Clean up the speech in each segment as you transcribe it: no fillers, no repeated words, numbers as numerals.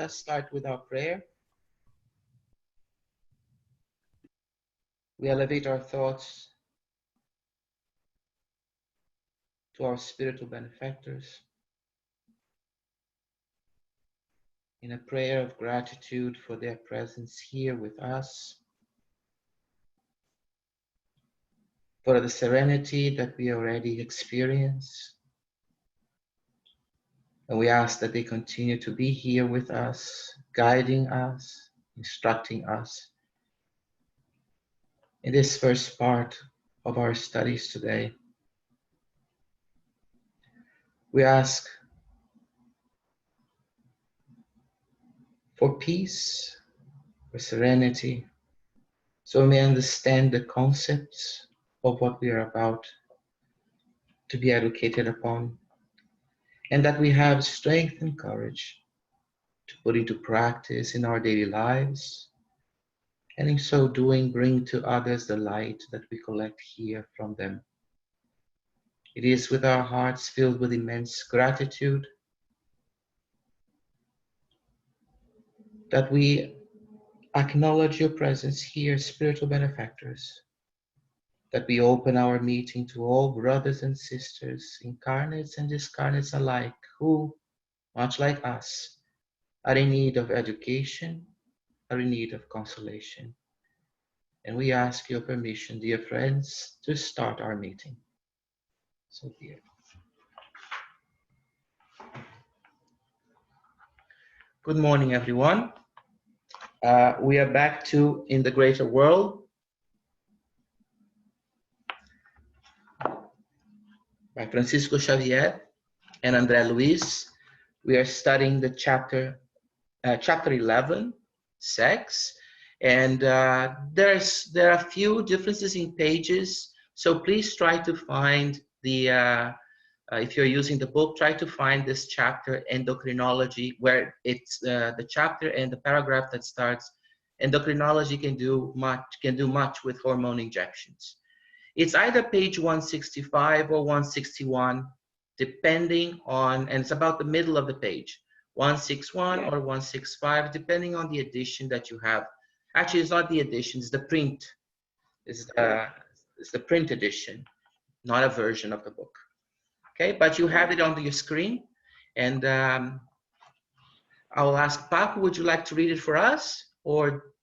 us start with our prayer. We elevate our thoughts to our spiritual benefactors in a prayer of gratitude for their presence here with us, for the serenity that we already experience. And we ask that they continue to be here with us, guiding us, instructing us in this first part of our studies today. We ask for peace, for serenity, so we may understand the concepts of what we are about to be educated upon, and that we have strength and courage to put into practice in our daily lives, and in so doing bring to others the light that we collect here from them. It is with our hearts filled with immense gratitude that we acknowledge your presence here, spiritual benefactors, that we open our meeting to all brothers and sisters, incarnates and discarnates alike, who, much like us, are in need of education, are in need of consolation. And we ask your permission, dear friends, to start our meeting. So be it. Good morning, everyone. We are back to In the Greater World by Francisco Xavier and André Luiz. We are studying the chapter 11, Sex, and there are a few differences in pages, so please try to find the if you're using the book, try to find this chapter, endocrinology, where it's the chapter and the paragraph that starts, endocrinology can do much with hormone injections. It's either page 165 or 161, depending on, and it's about the middle of the page, 161 or 165, depending on the edition that you have. Actually, it's not the edition, it's the print. It's the print edition, not a version of the book. Okay, but you have it on your screen, and I will ask Paco, would you like to read it for us, or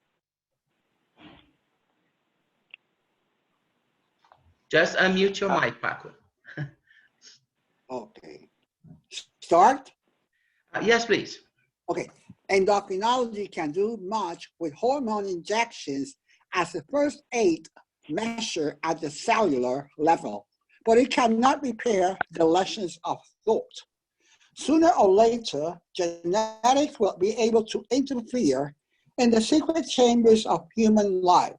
just unmute your mic, Paco? Okay. Start? Yes, please. Okay. Endocrinology can do much with hormone injections as a first aid measure at the cellular level, but it cannot repair the lesions of thought. Sooner or later, genetics will be able to interfere in the secret chambers of human life,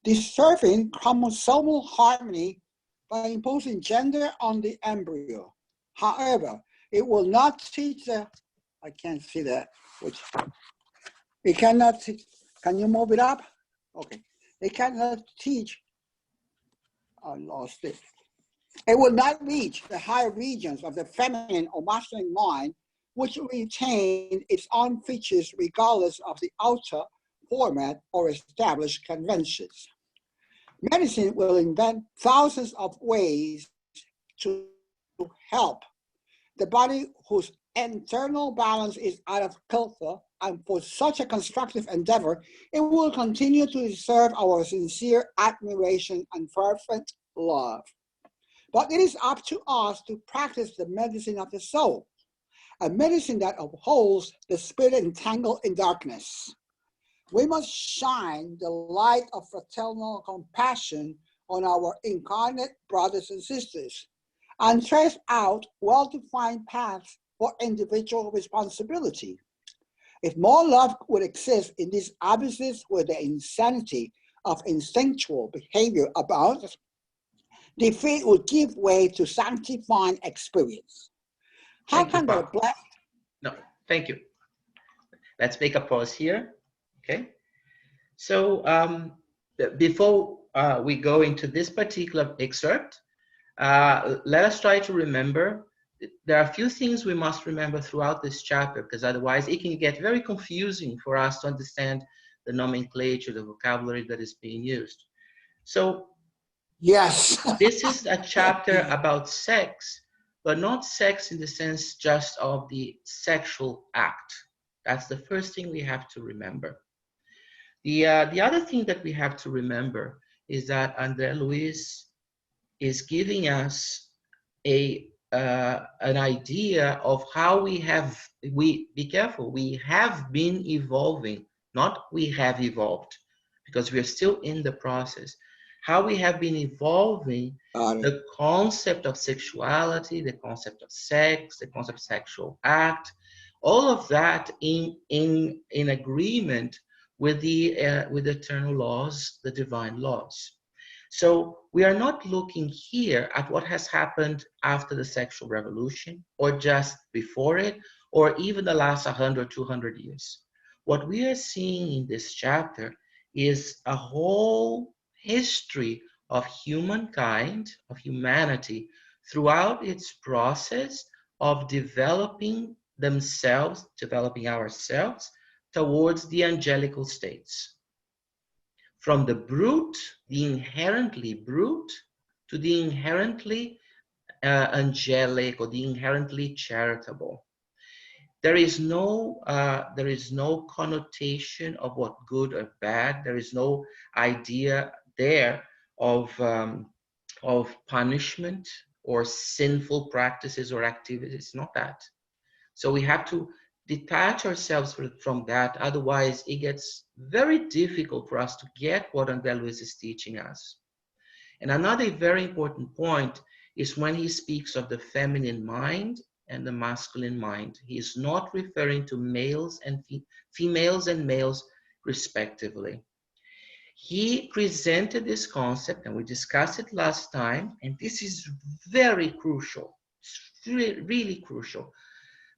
disturbing chromosomal harmony by imposing gender on the embryo. However, it will not teach the, I can't see that, which, it cannot, can you move it up? Okay, it cannot teach, I lost it. It will not reach the higher regions of the feminine or masculine mind, which retain its own features regardless of the outer format or established conventions. Medicine will invent thousands of ways to help the body whose internal balance is out of kilter, and for such a constructive endeavor, it will continue to deserve our sincere admiration and fervent love. But it is up to us to practice the medicine of the soul, a medicine that upholds the spirit entangled in darkness. We must shine the light of fraternal compassion on our incarnate brothers and sisters, and trace out well-defined paths for individual responsibility. If more love would exist in these abysses where the insanity of instinctual behavior abounds, defeat would give way to sanctifying experience. How can the blessed? No, thank you. Let's make a pause here. Okay. So before we go into this particular excerpt, let us try to remember there are a few things we must remember throughout this chapter, because otherwise it can get very confusing for us to understand the nomenclature, the vocabulary that is being used. So Yes. this is a chapter about sex, but not sex in the sense just of the sexual act. That's the first thing we have to remember. The other thing that we have to remember is that André Luiz is giving us an idea of how we be careful, we have been evolving, not we have evolved, because we are still in the process. How we have been evolving the concept of sexuality, the concept of sex, the concept of sexual act, all of that in agreement with the eternal laws, the divine laws. So we are not looking here at what has happened after the sexual revolution or just before it, or even the last 100, 200 years. What we are seeing in this chapter is a whole history of humankind, of humanity, throughout its process of developing themselves, developing ourselves towards the angelical states. From the brute, the inherently brute, to the inherently angelic or the inherently charitable. There is no connotation of what good or bad. There is no idea there of punishment or sinful practices or activities. Not that. So we have to detach ourselves from that. Otherwise, it gets very difficult for us to get what André Luiz is teaching us. And another very important point is when he speaks of the feminine mind and the masculine mind. He is not referring to males and females and males respectively. He presented this concept, and we discussed it last time, and this is very crucial. It's really, really crucial.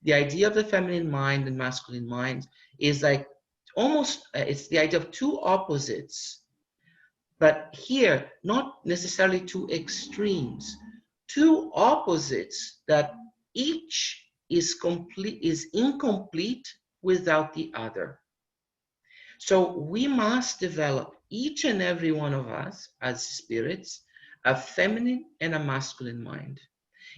The idea of the feminine mind and masculine mind is like almost, it's the idea of two opposites. But here, not necessarily two extremes, two opposites that each is incomplete without the other. So we must develop, each and every one of us as spirits, a feminine and a masculine mind.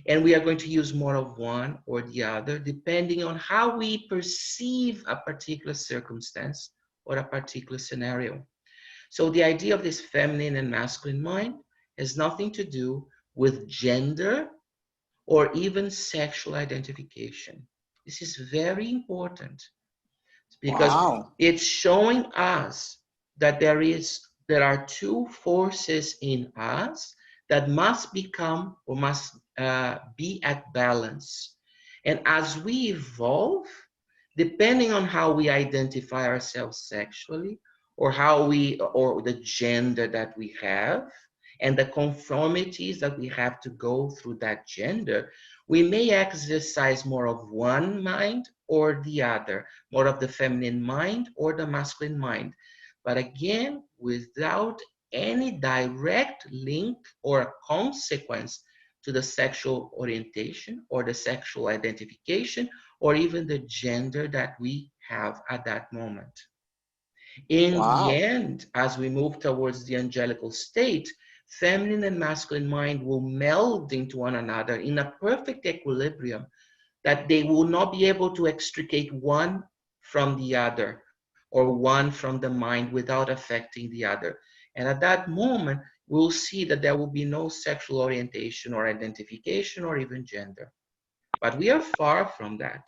And we are going to use more of one or the other, depending on how we perceive a particular circumstance or a particular scenario. So the idea of this feminine and masculine mind has nothing to do with gender or even sexual identification. This is very important because it's showing us that there are two forces in us that must become or must be at balance. And as we evolve, depending on how we identify ourselves sexually, or the gender that we have, and the conformities that we have to go through that gender, we may exercise more of one mind or the other, more of the feminine mind or the masculine mind. But again, without any direct link or consequence to the sexual orientation or the sexual identification or even the gender that we have at that moment. In the end, as we move towards the angelical state, feminine and masculine mind will meld into one another in a perfect equilibrium that they will not be able to extricate one from the other or one from the mind without affecting the other. And at that moment, we'll see that there will be no sexual orientation or identification or even gender. But we are far from that.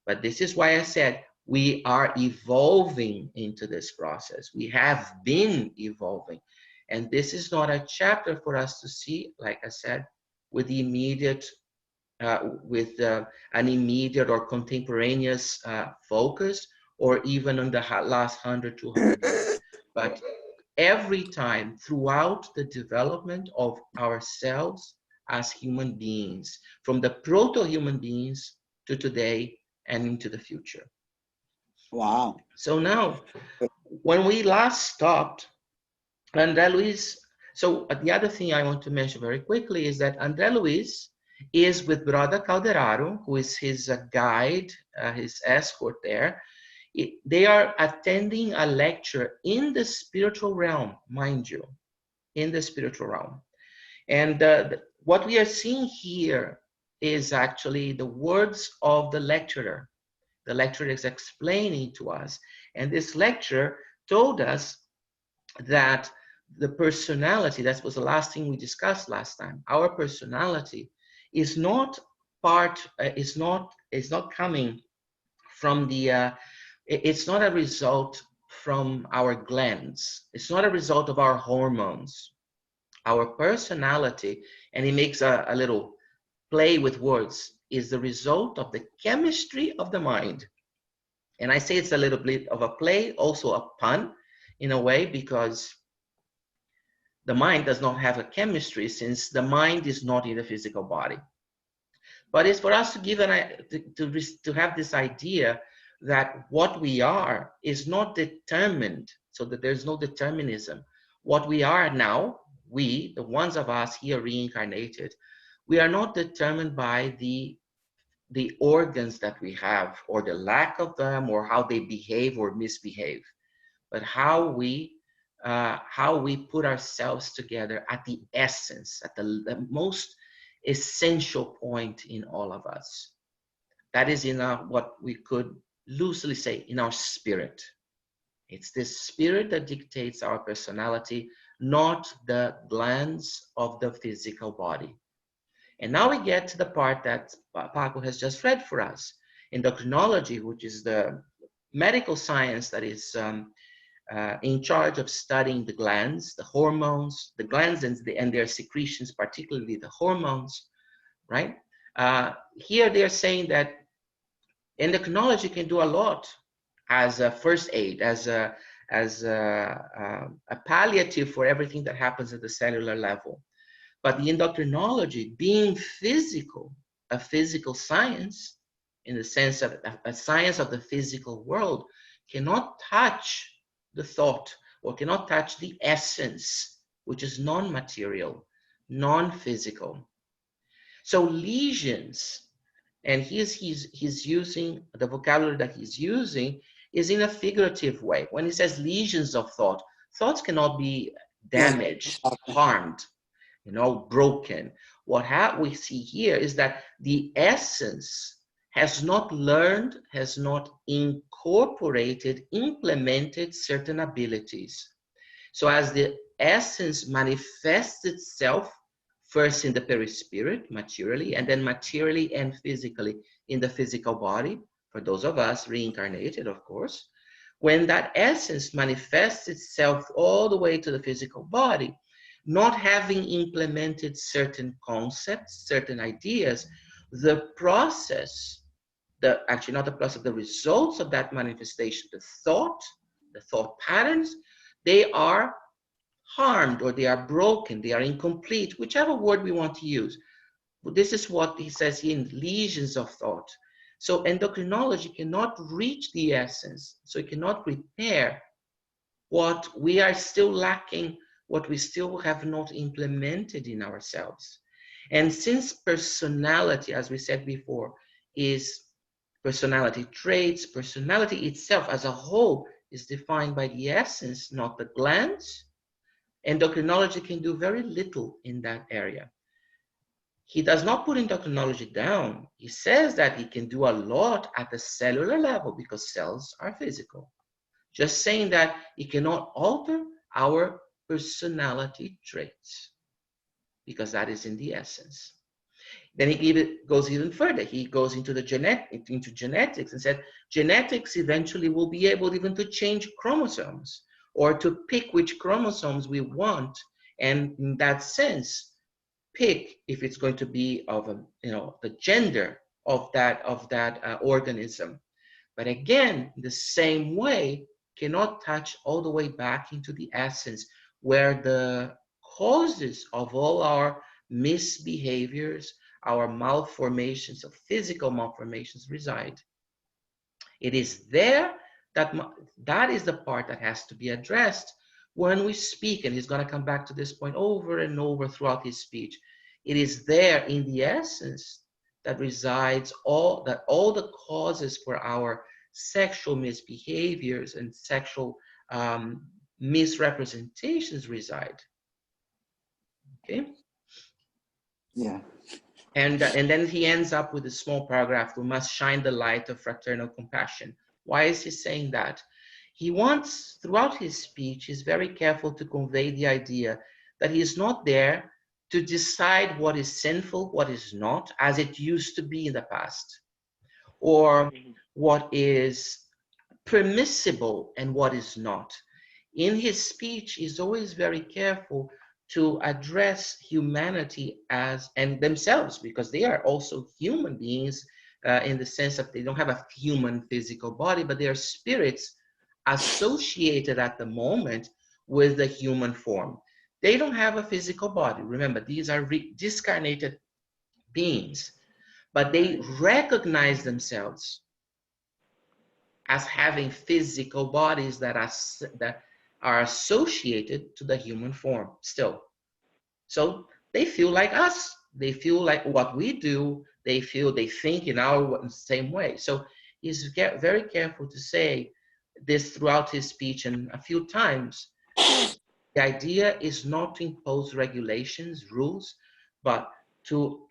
But this is why I said we are evolving into this process. We have been evolving. And this is not a chapter for us to see, like I said, with the immediate, an immediate or contemporaneous focus, or even on the last 100, 200 years. But every time throughout the development of ourselves as human beings, from the proto-human beings to today and into the future. Wow. So now, when we last stopped, André Luiz, so the other thing I want to mention very quickly is that André Luiz is with Brother Calderaro, who is his guide, his escort there. They are attending a lecture in the spiritual realm, mind you, in the spiritual realm. And what we are seeing here is actually the words of the lecturer. The lecturer is explaining to us. And this lecturer told us that the personality, that was the last thing we discussed last time, our personality is not part, is not coming from the, it's not a result from our glands. It's not a result of our hormones. Our personality, and he makes a little play with words, is the result of the chemistry of the mind. And I say it's a little bit of a play, also a pun in a way, because the mind does not have a chemistry, since the mind is not in the physical body. But it's for us to give to have this idea that what we are is not determined, so that there's no determinism. What we are now, we, the ones of us here reincarnated, we are not determined by the organs that we have, or the lack of them, or how they behave or misbehave, but how we put ourselves together at the essence, at the most essential point in all of us. That is in what we could loosely say, in our spirit. It's this spirit that dictates our personality, not the glands of the physical body. And now we get to the part that Paco has just read for us. Endocrinology, which is the medical science that is in charge of studying the glands, the hormones, the glands and their secretions, particularly the hormones, right? Here they're saying that endocrinology can do a lot as a first aid, as a palliative for everything that happens at the cellular level. But the endocrinology, being physical, a physical science, in the sense of a science of the physical world, cannot touch the thought, or cannot touch the essence, which is non-material, non-physical. So lesions, and he's using the vocabulary that he's using is in a figurative way. When he says lesions of thought, thoughts cannot be damaged, harmed, broken. What we see here is that the essence has not learned, has not incorporated, implemented certain abilities. So as the essence manifests itself first in the perispirit, materially, and then materially and physically in the physical body, for those of us reincarnated, of course, when that essence manifests itself all the way to the physical body, not having implemented certain concepts, certain ideas, the process, actually not the process, the results of that manifestation, the thought patterns, they are harmed, or they are broken, they are incomplete, whichever word we want to use. But this is what he says here in lesions of thought. So endocrinology cannot reach the essence, so it cannot repair what we are still lacking, what we still have not implemented in ourselves. And since personality, as we said before, is personality traits, personality itself as a whole is defined by the essence, not the glands, endocrinology can do very little in that area. He does not put endocrinology down. He says that he can do a lot at the cellular level because cells are physical. Just saying that he cannot alter our personality traits because that is in the essence. Then he goes even further. He goes into genetics and said genetics eventually will be able even to change chromosomes, or to pick which chromosomes we want, and in that sense, pick if it's going to be of the gender of that organism. But again, the same way, cannot touch all the way back into the essence, where the causes of all our misbehaviors, our malformations, of physical malformations reside. It is there that is the part that has to be addressed when we speak, and he's going to come back to this point over and over throughout his speech. It is there in the essence that resides all the causes for our sexual misbehaviors and sexual misrepresentations reside. Okay. Yeah. And then he ends up with a small paragraph: we must shine the light of fraternal compassion. Why is he saying that? He wants, throughout his speech, he's very careful to convey the idea that he is not there to decide what is sinful, what is not, as it used to be in the past, or what is permissible and what is not. In his speech, he's always very careful to address humanity as and themselves, because they are also human beings in the sense that they don't have a human physical body, but they are spirits associated at the moment with the human form. They don't have a physical body. Remember, these are discarnated beings, but they recognize themselves as having physical bodies that are associated to the human form still. So they feel like us. They feel like what we do. They think in our same way. So he's very careful to say this throughout his speech, and a few times. The idea is not to impose regulations, rules, but to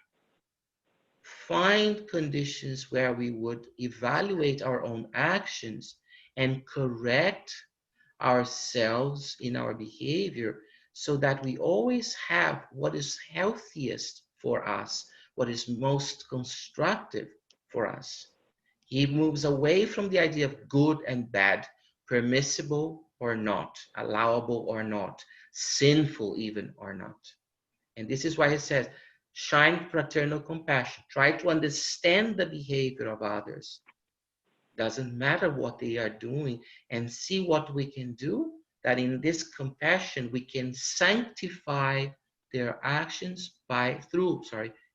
find conditions where we would evaluate our own actions and correct ourselves in our behavior, so that we always have what is healthiest for us, what is most constructive for us. He moves away from the idea of good and bad, permissible or not, allowable or not, sinful even or not. And this is why he says, shine fraternal compassion. Try to understand the behavior of others. Doesn't matter what they are doing, and see what we can do, that in this compassion we can sanctify their actions through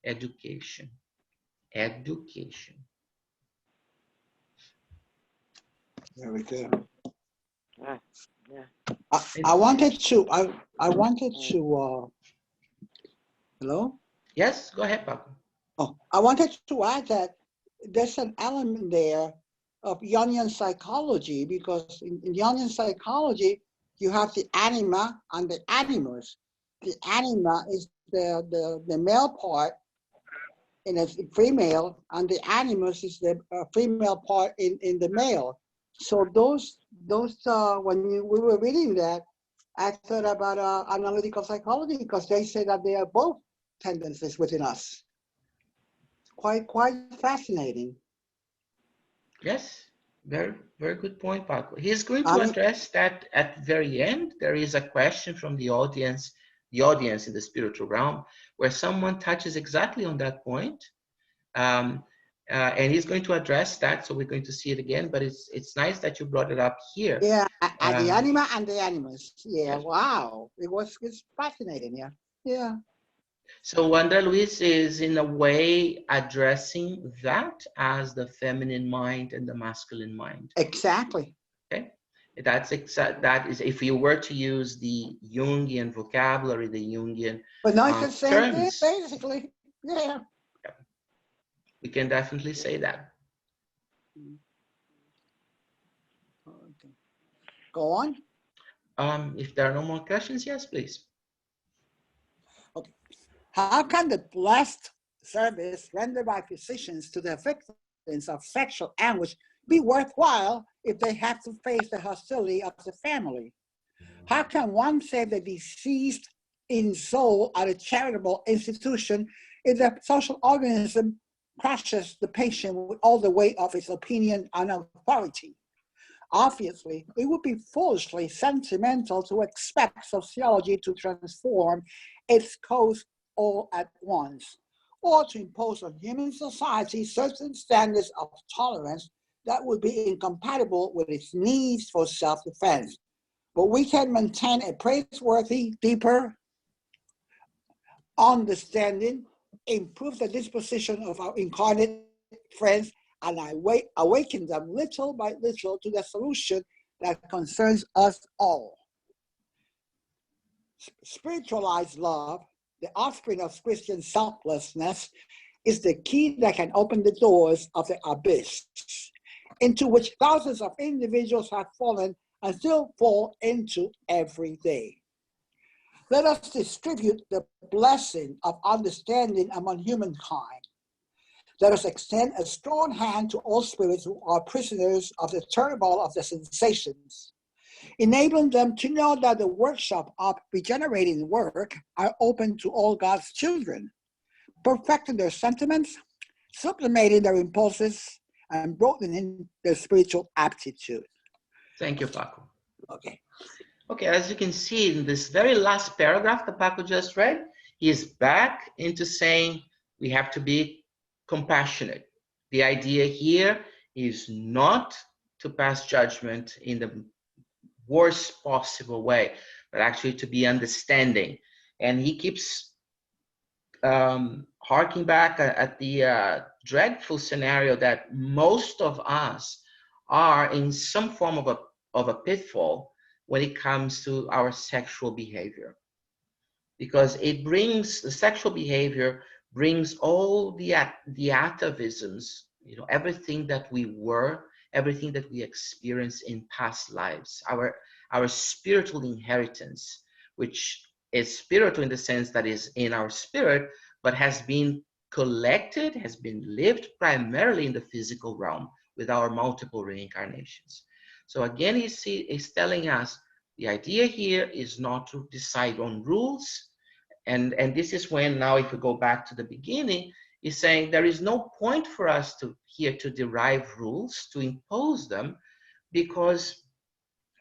education. Education. Very good. Yeah. Yeah. I wanted to hello? Yes, go ahead, Papa. Oh, I wanted to add that there's an element there of Jungian psychology, because in Jungian psychology, you have the anima and the animus. The anima is the male part in a female, and the animus is the female part in the male. So those when we were reading that, I thought about analytical psychology, because they say that they are both tendencies within us. Quite fascinating. Yes, very good point, Paco. He's going to address that at the very end. There is a question from the audience in the spiritual realm, where someone touches exactly on that point. And he's going to address that, so we're going to see it again, but it's nice that you brought it up here. Yeah, the anima and the animus. Yeah, wow. It's fascinating, yeah. Yeah. So André Luis is in a way addressing that as the feminine mind and the masculine mind. Exactly. Okay, that is, if you were to use the Jungian vocabulary, the Jungian but no, it's the same terms, thing, basically. Yeah. We can definitely say that. Okay. Go on. If there are no more questions, yes, please. Okay. How can the blessed service rendered by physicians to the victims of sexual anguish be worthwhile if they have to face the hostility of the family? How can one save the deceased in soul at a charitable institution if the social organism crushes the patient with all the weight of its opinion and authority? Obviously, it would be foolishly sentimental to expect sociology to transform its codes all at once, or to impose on human society certain standards of tolerance that would be incompatible with its needs for self-defense. But we can maintain a praiseworthy, deeper understanding, improve the disposition of our incarnate friends, and awaken them little by little to the solution that concerns us all. Spiritualized love the offspring of Christian selflessness, is the key that can open the doors of the abyss into which thousands of individuals have fallen and still fall into every day. Let us distribute the blessing of understanding among humankind. Let us extend a strong hand to all spirits who are prisoners of the turmoil of the sensations, enabling them to know that the workshop of regenerating work are open to all God's children, perfecting their sentiments, sublimating their impulses, and broadening their spiritual aptitude. Thank you, Paco. Okay. Okay, as you can see in this very last paragraph that Paco just read, he is back into saying we have to be compassionate. The idea here is not to pass judgment in the worst possible way, but actually to be understanding. And he keeps harking back at the dreadful scenario that most of us are in some form of a pitfall when it comes to our sexual behavior, because it brings the sexual behavior brings all the atavisms, you know, everything that we were, everything that we experienced in past lives, our spiritual inheritance, which is spiritual in the sense that is in our spirit, but has been collected, has been lived primarily in the physical realm with our multiple reincarnations. So again, he's telling us the idea here is not to decide on rules. And this is when, now if we go back to the beginning, he's saying there is no point for us to derive rules, to impose them, because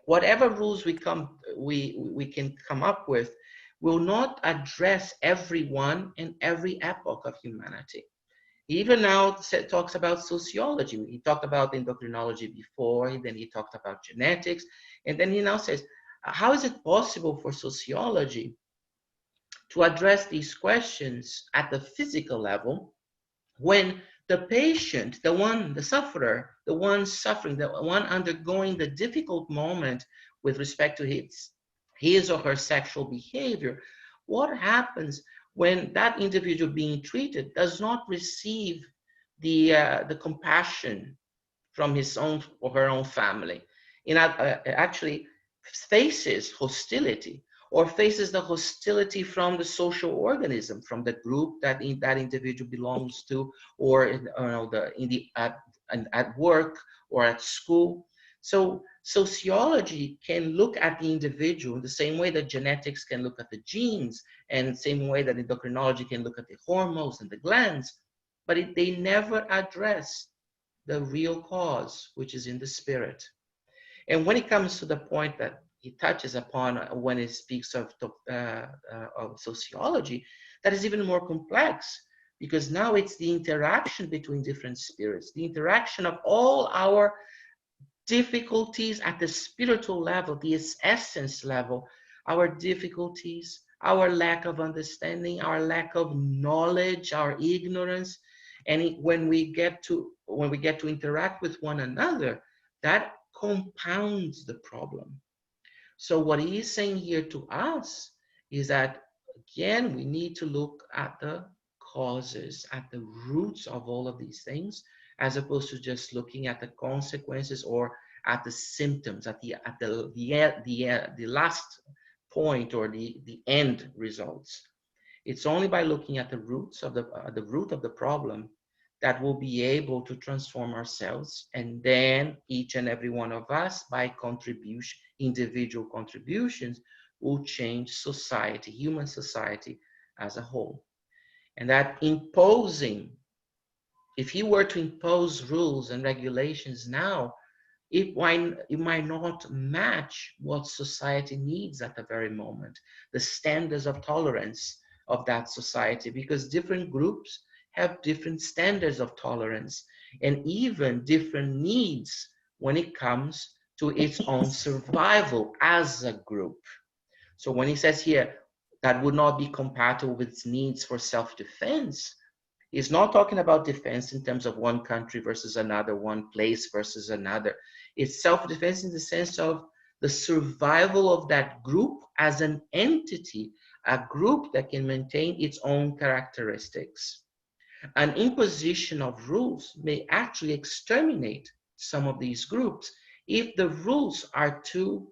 whatever rules we can come up with will not address everyone and every epoch of humanity. He even now talks about sociology. He talked about endocrinology before, and then he talked about genetics, and then he now says, how is it possible for sociology to address these questions at the physical level when the patient, the sufferer, the one suffering, the one undergoing the difficult moment with respect to his or her sexual behavior, what happens when that individual being treated does not receive the compassion from his own or her own family, actually faces hostility, or faces the hostility from the social organism, from the group that that individual belongs to, or at work or at school. So sociology can look at the individual the same way that genetics can look at the genes, and the same way that endocrinology can look at the hormones and the glands, but they never address the real cause, which is in the spirit. And when it comes to the point that he touches upon when he speaks of sociology, that is even more complex, because now it's the interaction between different spirits, the interaction of all our difficulties at the spiritual level, the essence level, our difficulties, our lack of understanding, our lack of knowledge, our ignorance. And when we get to interact with one another, that compounds the problem. So what he is saying here to us is that, again, we need to look at the causes, at the roots of all of these things, as opposed to just looking at the consequences or at the symptoms, at the last point, or the end results. It's only by looking at the roots of the root of the problem that we'll be able to transform ourselves, and then each and every one of us, by contribution, individual contributions, will change society, human society as a whole. And that imposing, if you were to impose rules and regulations now, it might not match what society needs at the very moment, the standards of tolerance of that society, because different groups have different standards of tolerance and even different needs when it comes to its own survival as a group. So when he says here that would not be compatible with its needs for self-defense, he's not talking about defense in terms of one country versus another, one place versus another. It's self-defense in the sense of the survival of that group as an entity, a group that can maintain its own characteristics. An imposition of rules may actually exterminate some of these groups if the rules are too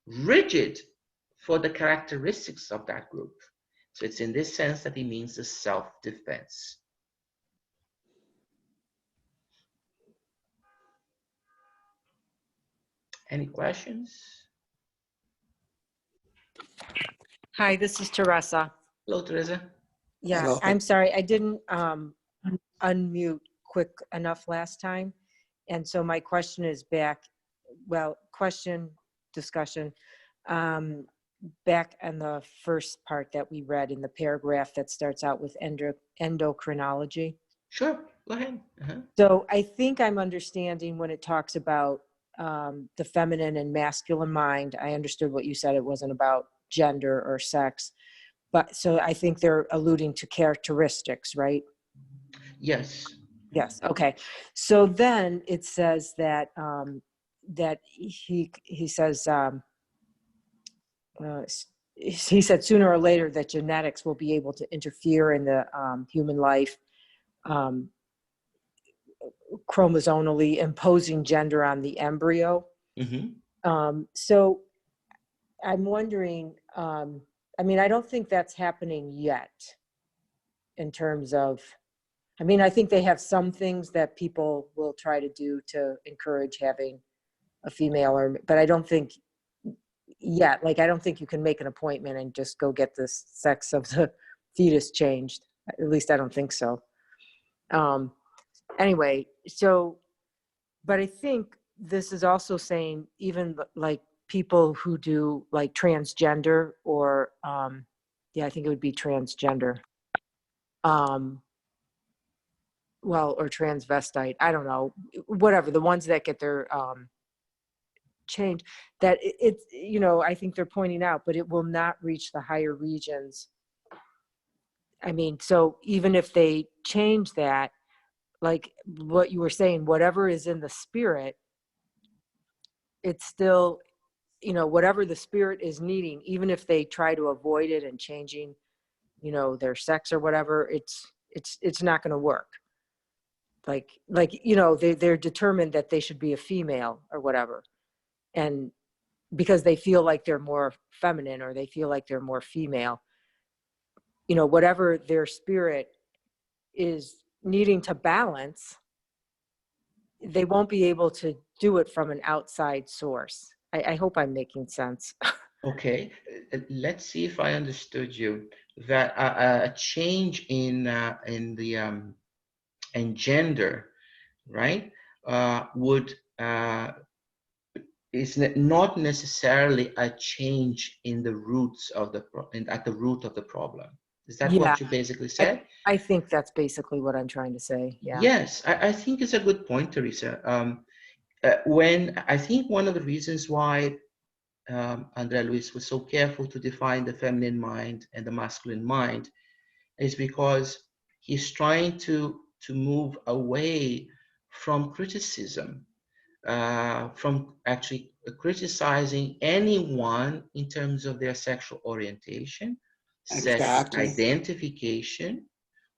rigid for the characteristics of that group. So it's in this sense that it means the self-defense. Any questions? Hi, this is Teresa. Hello, Teresa. Yeah, Hello. I'm sorry, I didn't unmute quick enough last time. And so my question is back, well, question, discussion, back on the first part that we read in the paragraph that starts out with endocrinology. Sure, go ahead. So I think I'm understanding when it talks about the feminine and masculine mind. I understood what you said. It wasn't about gender or sex, but so I think they're alluding to characteristics, right? Yes. Yes. Okay. So then it says that that he says he said sooner or later that genetics will be able to interfere in the human life, chromosomally imposing gender on the embryo. Mm-hmm. So I'm wondering, I mean, I don't think that's happening yet in terms of, I mean, I think they have some things that people will try to do to encourage having a female, but I don't think yet, like, I don't think you can make an appointment and just go get the sex of the fetus changed. At least I don't think so. Anyway, so, but I think this is also saying even like people who do like transgender or, yeah, I think it would be transgender. Well, or transvestite, I don't know, whatever, the ones that get their change, that it's, you know, I think they're pointing out, but it will not reach the higher regions. I mean, so even if they change that, like what you were saying, whatever is in the spirit, it's still, you know, whatever the spirit is needing, even if they try to avoid it and changing, you know, their sex or whatever, it's not going to work. Like, you know, they're determined that they should be a female or whatever. And because they feel like they're more feminine or they feel like they're more female, you know, whatever their spirit is needing to balance, they won't be able to do it from an outside source. I hope I'm making sense. Okay, let's see if I understood you. That a change in the in gender, right, would is not necessarily a change in the roots of the at the root of the problem. Is that Yeah, what you basically said? I think that's basically what I'm trying to say. Yeah. Yes, I think it's a good point, Teresa. When I think one of the reasons why Andrea Luis was so careful to define the feminine mind and the masculine mind is because he's trying to move away from criticism, from actually criticizing anyone in terms of their sexual orientation, sexual Exactly. identification,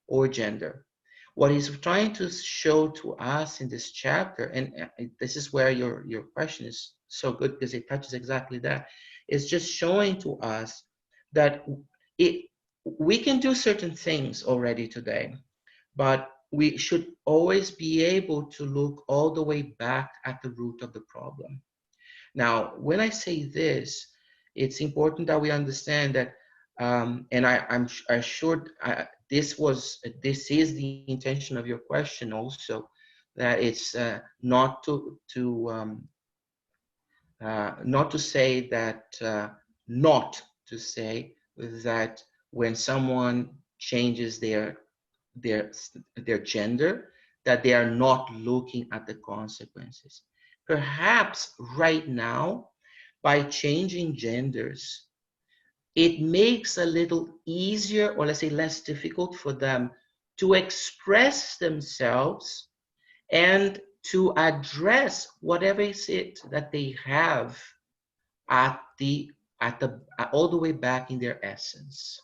or gender. What he's trying to show to us in this chapter, and this is where your question is so good because it touches exactly that, is just showing to us that we can do certain things already today, but we should always be able to look all the way back at the root of the problem. Now, when I say this, it's important that we understand that, and I'm sure this is the intention of your question also, that it's not to say that not to say that when someone changes their gender, that they are not looking at the consequences. Perhaps right now, by changing genders, it makes a little easier, or let's say less difficult for them to express themselves and to address whatever is it that they have at the all the way back in their essence.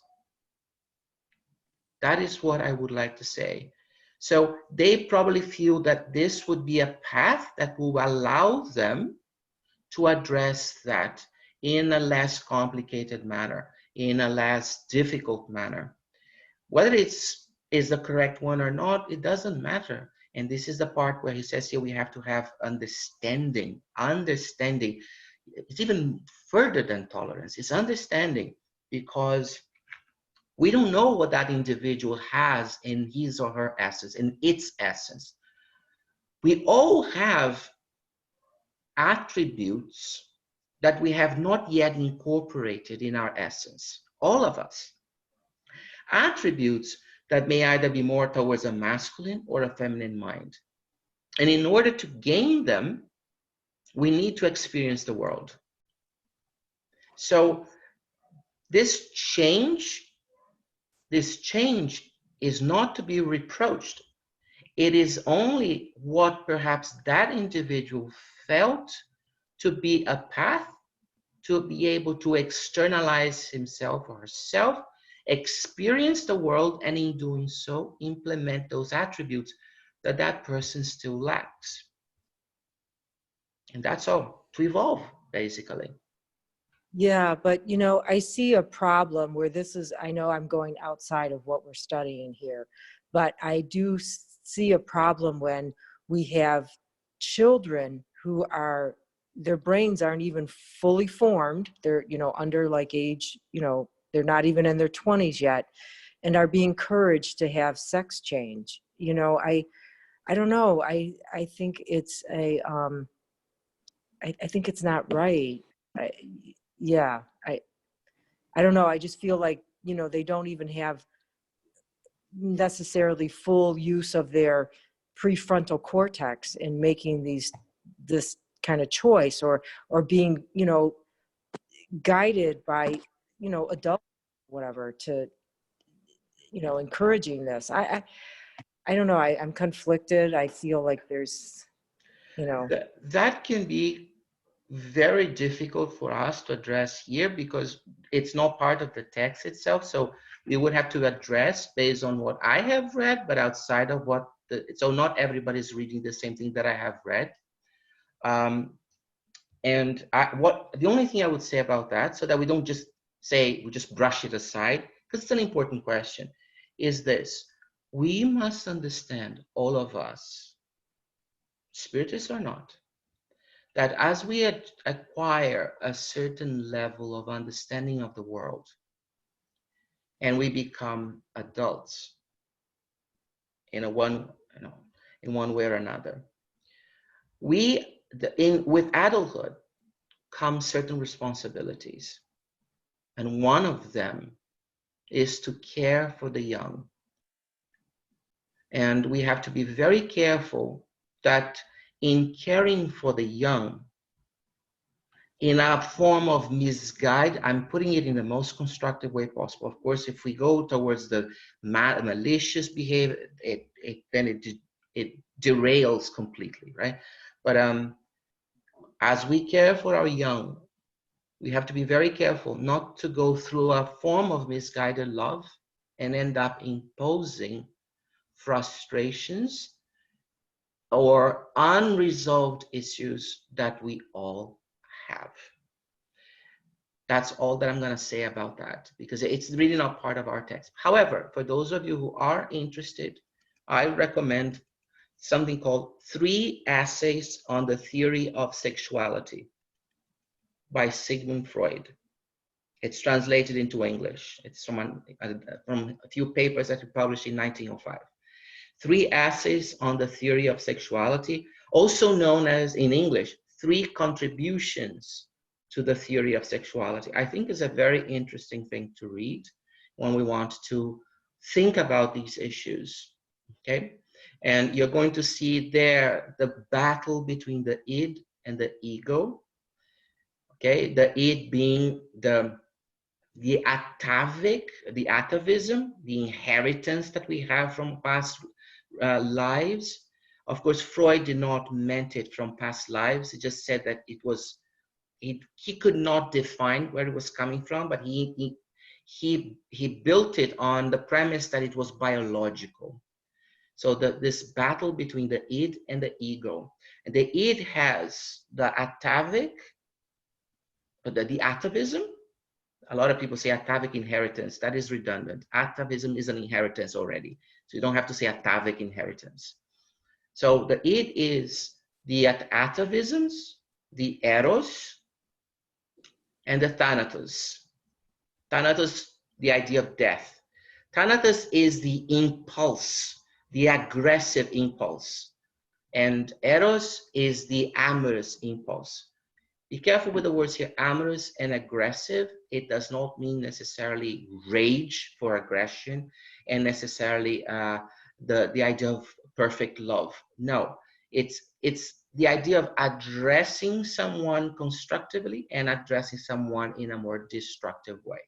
That is what I would like to say. So they probably feel that this would be a path that will allow them to address that in a less complicated manner, in a less difficult manner. Whether it's the correct one or not, it doesn't matter. And this is the part where he says here we have to have understanding. Understanding. It's even further than tolerance. It's understanding, because we don't know what that individual has in his or her essence, in its essence. We all have attributes that we have not yet incorporated in our essence. All of us. Attributes that may either be more towards a masculine or a feminine mind. And in order to gain them, we need to experience the world. So this change is not to be reproached. It is only what perhaps that individual felt to be a path to be able to externalize himself or herself, experience the world, and in doing so, implement those attributes that that person still lacks. And that's all, to evolve, basically. Yeah, but you know, I see a problem where this is, I know I'm going outside of what we're studying here, but I do see a problem when we have children who are, their brains aren't even fully formed. They're, you know, under like age, you know, they're not even in their 20s yet, and are being encouraged to have sex change. You know, I don't know. I think it's a, I think it's not right. Yeah, I don't know. I just feel like, you know, they don't even have necessarily full use of their prefrontal cortex in making this kind of choice, or being, you know, guided by, you know, adults, whatever, to, you know, encouraging this. I don't know. I'm conflicted. I feel like there's, you know. That can be very difficult for us to address here because it's not part of the text itself. So we would have to address based on what I have read, but outside of what so not everybody's reading the same thing that I have read. And the only thing I would say about that, so that we don't just say, we just brush it aside, because it's an important question, is this: we must understand, all of us, spiritists or not, that as we acquire a certain level of understanding of the world and we become adults in one way or another, with adulthood come certain responsibilities. And one of them is to care for the young. And we have to be very careful that in caring for the young, in a form of misguide, I'm putting it in the most constructive way possible. Of course, if we go towards the malicious behavior, then it derails completely, right? But as we care for our young, we have to be very careful not to go through a form of misguided love and end up imposing frustrations or unresolved issues that we all have. That's all that I'm going to say about that, because it's really not part of our text. However, for those of you who are interested, I recommend something called 3 Essays on the Theory of Sexuality by Sigmund Freud. It's translated into English. It's from a few papers that he published in 1905. 3 Essays on the Theory of Sexuality, also known as, in English, 3 Contributions to the Theory of Sexuality. I think is a very interesting thing to read when we want to think about these issues, okay? And you're going to see there the battle between the id and the ego, okay? The id being the atavism, the inheritance that we have from past lives. Of course, Freud did not meant it from past lives. He just said that it was he could not define where it was coming from, but he built it on the premise that it was biological. So this battle between the id and the ego. And the id has the atavic, the atavism. A lot of people say atavic inheritance. That is redundant. Atavism is an inheritance already. So you don't have to say atavic inheritance. So the id is the atavisms, the eros, and the thanatos. Thanatos, the idea of death. Thanatos is the impulse, the aggressive impulse. And eros is the amorous impulse. Be careful with the words here, amorous and aggressive. It does not mean necessarily rage for aggression and necessarily the idea of perfect love. No, it's the idea of addressing someone constructively and addressing someone in a more destructive way.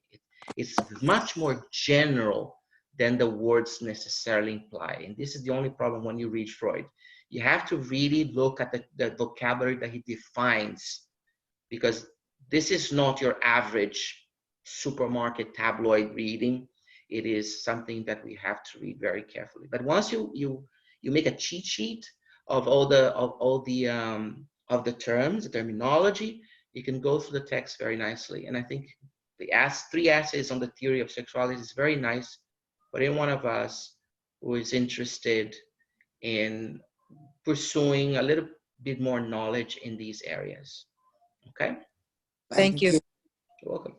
It's much more general than the words necessarily imply. And this is the only problem when you read Freud. You have to really look at the vocabulary that he defines, because this is not your average supermarket tabloid reading. It is something that we have to read very carefully. But once you make a cheat sheet of all the terms, the terminology, you can go through the text very nicely. And I think the 3 essays on the theory of sexuality is very nice for any one of us who is interested in pursuing a little bit more knowledge in these areas. Okay? Thank you. You're welcome.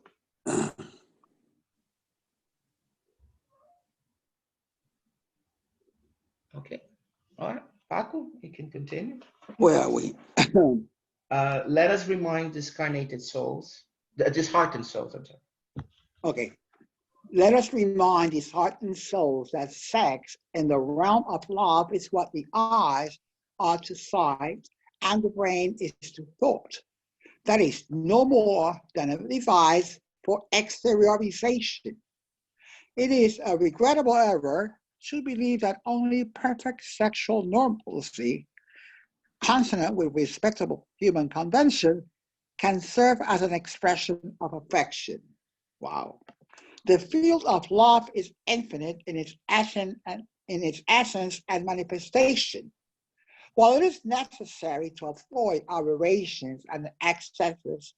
Okay. All right. Paco, you can continue. Where are we? Let us remind discarnated souls, disheartened souls, I'm sorry. Okay. Let us remind disheartened souls that sex in the realm of love is what the eyes are to sight and the brain is to thought. That is no more than a device for exteriorization. It is a regrettable error to believe that only perfect sexual normalcy, consonant with respectable human convention, can serve as an expression of affection. Wow. The field of love is infinite in its essence and manifestation. While it is necessary to avoid aberrations and excesses,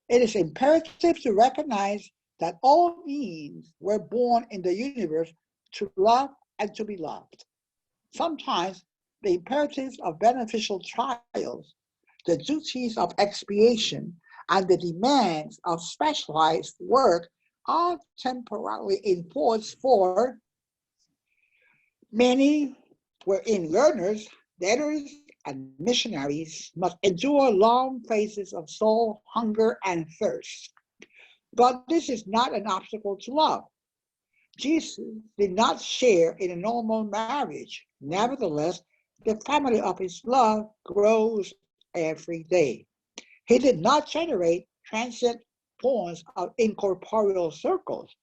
it is imperative to recognize that all beings were born in the universe to love and to be loved. Sometimes the imperatives of beneficial trials, the duties of expiation, and the demands of specialized work are temporarily enforced for many wherein learners, debtors, and missionaries must endure long phases of soul hunger and thirst. But this is not an obstacle to love. Jesus did not share in a normal marriage. Nevertheless, the family of his love grows every day. He did not generate transient forms of incorporeal circles,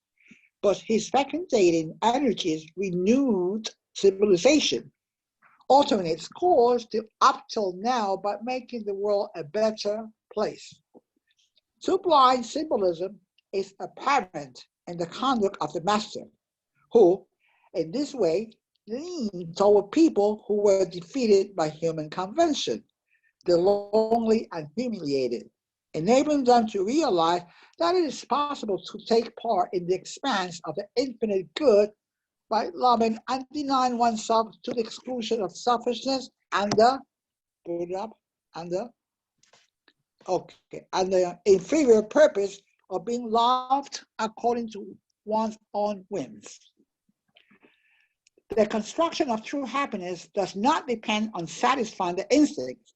but his fecundating energies renewed civilization, altering its course up till now by making the world a better place. Sublime symbolism is apparent in the conduct of the master, who, in this way, leaned toward people who were defeated by human convention, the lonely and humiliated, enabling them to realize that it is possible to take part in the expanse of the infinite good by loving and denying oneself to the exclusion of selfishness and the inferior purpose of being loved according to one's own whims. The construction of true happiness does not depend on satisfying the instincts.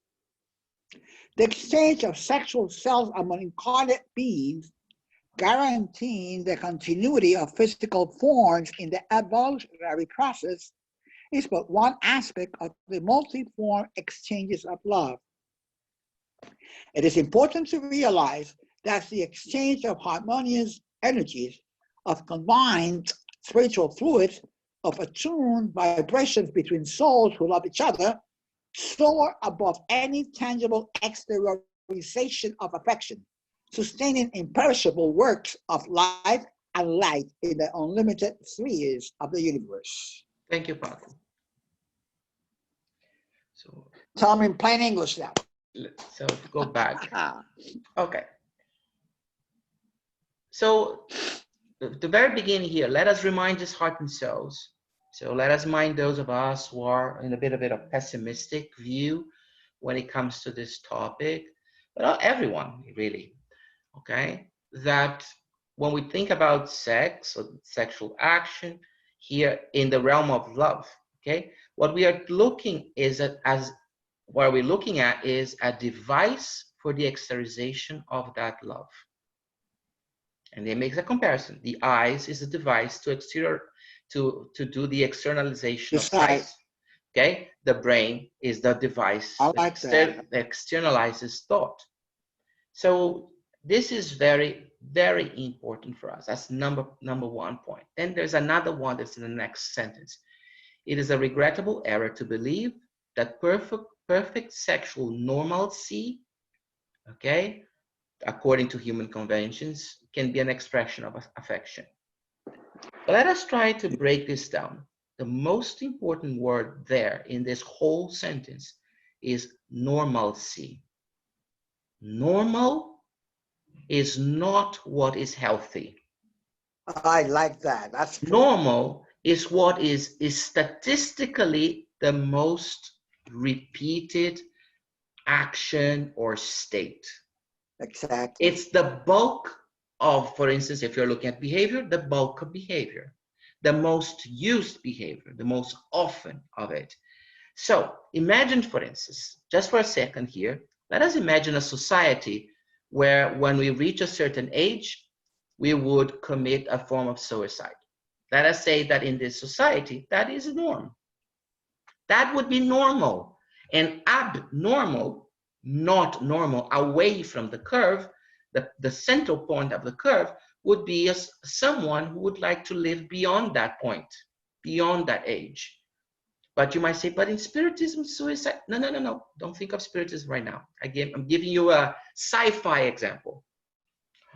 The exchange of sexual cells among incarnate beings, guaranteeing the continuity of physical forms in the evolutionary process, is but one aspect of the multiform exchanges of love. It is important to realize that the exchange of harmonious energies, of combined spiritual fluids, of attuned vibrations between souls who love each other, soar above any tangible realization of affection, sustaining imperishable works of life and light in the unlimited spheres of the universe. Thank you, Paco. So, Tell me in plain English now. so go back. Okay. So the very beginning here, let us remind his heart and souls. So let us mind those of us who are in a bit of a pessimistic view when it comes to this topic, but not everyone really, okay? That when we think about sex or sexual action here in the realm of love, okay? What we are looking is what we're looking at is a device for the exteriorization of that love. And they make a comparison. The eyes is a device to do the externalization of sight. Okay, the brain is the device that externalizes thought. So this is very, very important for us. That's number 1 point. Then there's another one that's in the next sentence. It is a regrettable error to believe that perfect sexual normalcy, okay, according to human conventions, can be an expression of affection. But let us try to break this down. The most important word there in this whole sentence is normalcy. Normal is not what is healthy. I like that. That's normal is what is statistically the most repeated action or state. Exactly. It's the bulk of, for instance, if you're looking at behavior, the bulk of behavior, the most used behavior, the most often of it. So imagine, for instance, just for a second here, let us imagine a society where when we reach a certain age, we would commit a form of suicide. Let us say that in this society, that is a norm. That would be normal. And abnormal, not normal, away from the curve, the central point of the curve would be someone who would like to live beyond that point, beyond that age. But you might say, but in Spiritism, suicide, no. Don't think of Spiritism right now. I'm giving you a sci-fi example.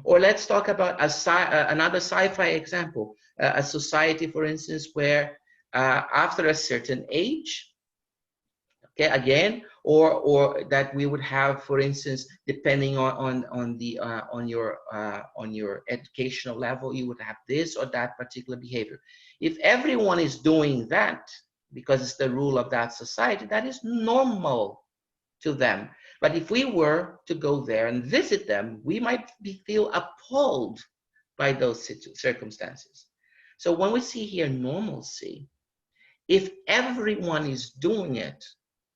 Or let's talk about another sci-fi example, a society, for instance, where after a certain age, okay, again, or that we would have, for instance, depending on your educational level, you would have this or that particular behavior. If everyone is doing that because it's the rule of that society, that is normal to them. But if we were to go there and visit them, we might feel appalled by those circumstances. So when we see here normalcy, if everyone is doing it,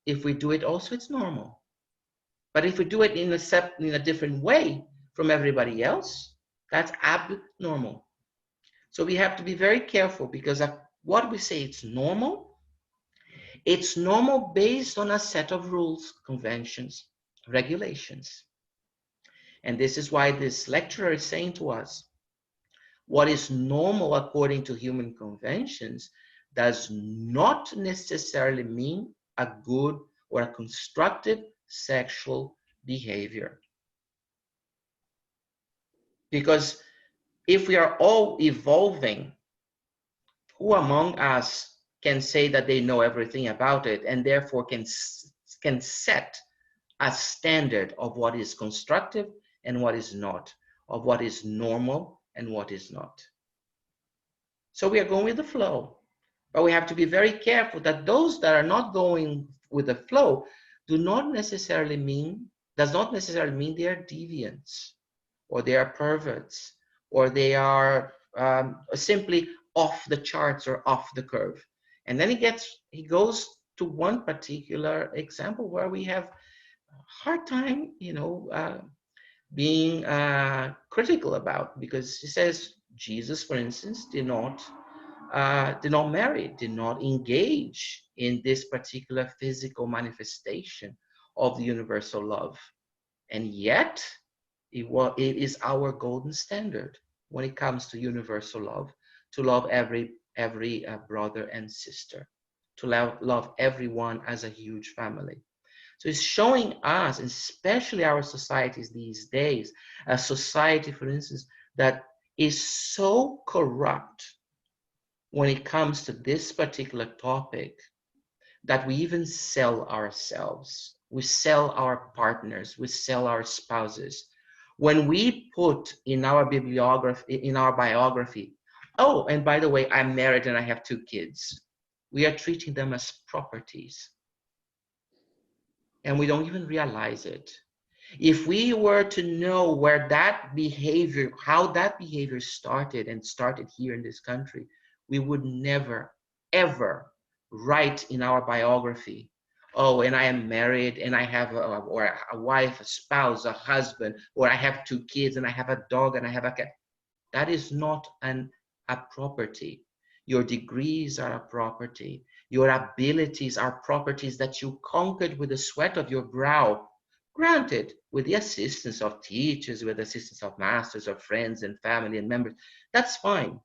if we do it also, it's normal. But if we do it in a different way from everybody else, that's abnormal. So we have to be very careful, because what we say it's normal based on a set of rules, conventions, regulations. And this is why this lecturer is saying to us, what is normal according to human conventions does not necessarily mean a good or a constructive sexual behavior. Because if we are all evolving, who among us can say that they know everything about it and therefore can set a standard of what is constructive and what is not, of what is normal and what is not? So we are going with the flow, but we have to be very careful that those that are not going with the flow does not necessarily mean they are deviants, or they are perverts, or they are simply off the charts or off the curve. And then he goes to one particular example where we have a hard time, being critical about, because he says Jesus, for instance, did not marry, did not engage in this particular physical manifestation of the universal love. And yet, it is our golden standard when it comes to universal love, to love every brother and sister, to love everyone as a huge family. So it's showing us, especially our societies these days, a society, for instance, that is so corrupt when it comes to this particular topic that we even sell ourselves. We sell our partners, we sell our spouses. When we put in our bibliography, in our biography, oh, and by the way, I'm married and I have 2 kids, we are treating them as properties. And we don't even realize it. If we were to know where that behavior, how that behavior started and started here in this country, we would never, ever write in our biography, oh, and I am married and I have a wife, a spouse, a husband, or I have 2 kids and I have a dog and I have a cat. That is not a property. Your degrees are a property. Your abilities are properties that you conquered with the sweat of your brow. Granted, with the assistance of teachers, with the assistance of masters, of friends and family and members, that's fine.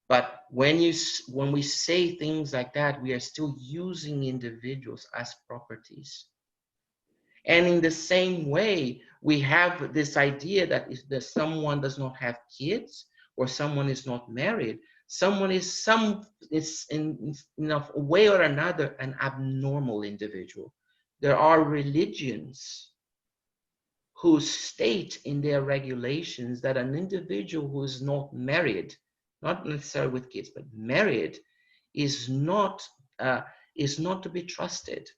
But when we say things like that, we are still using individuals as properties. And in the same way, we have this idea that if someone does not have kids or someone is not married, someone is in a way or another an abnormal individual. There are religions who state in their regulations that an individual who is not married, not necessarily with kids, but married, is not to be trusted.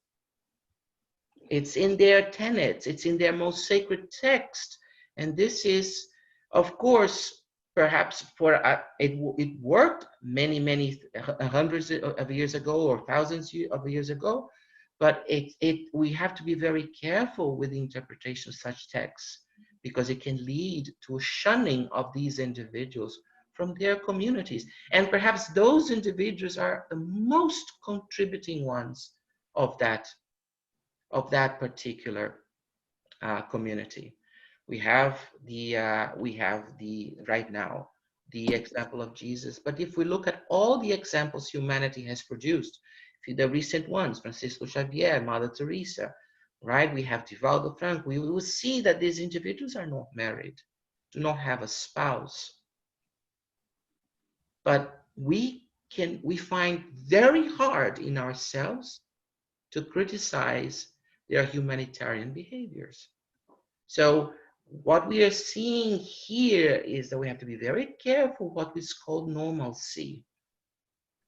It's in their tenets, it's in their most sacred text. And this is, of course, perhaps it worked many hundreds of years ago or thousands of years ago, but we have to be very careful with the interpretation of such texts, because it can lead to a shunning of these individuals from their communities. And perhaps those individuals are the most contributing ones of that particular community. We have right now the example of Jesus, but if we look at all the examples humanity has produced, the recent ones, Francisco Xavier, Mother Teresa, right? We have Divaldo Franco. We will see that these individuals are not married, do not have a spouse, but we find very hard in ourselves to criticize their humanitarian behaviors. So what we are seeing here is that we have to be very careful what is called normalcy,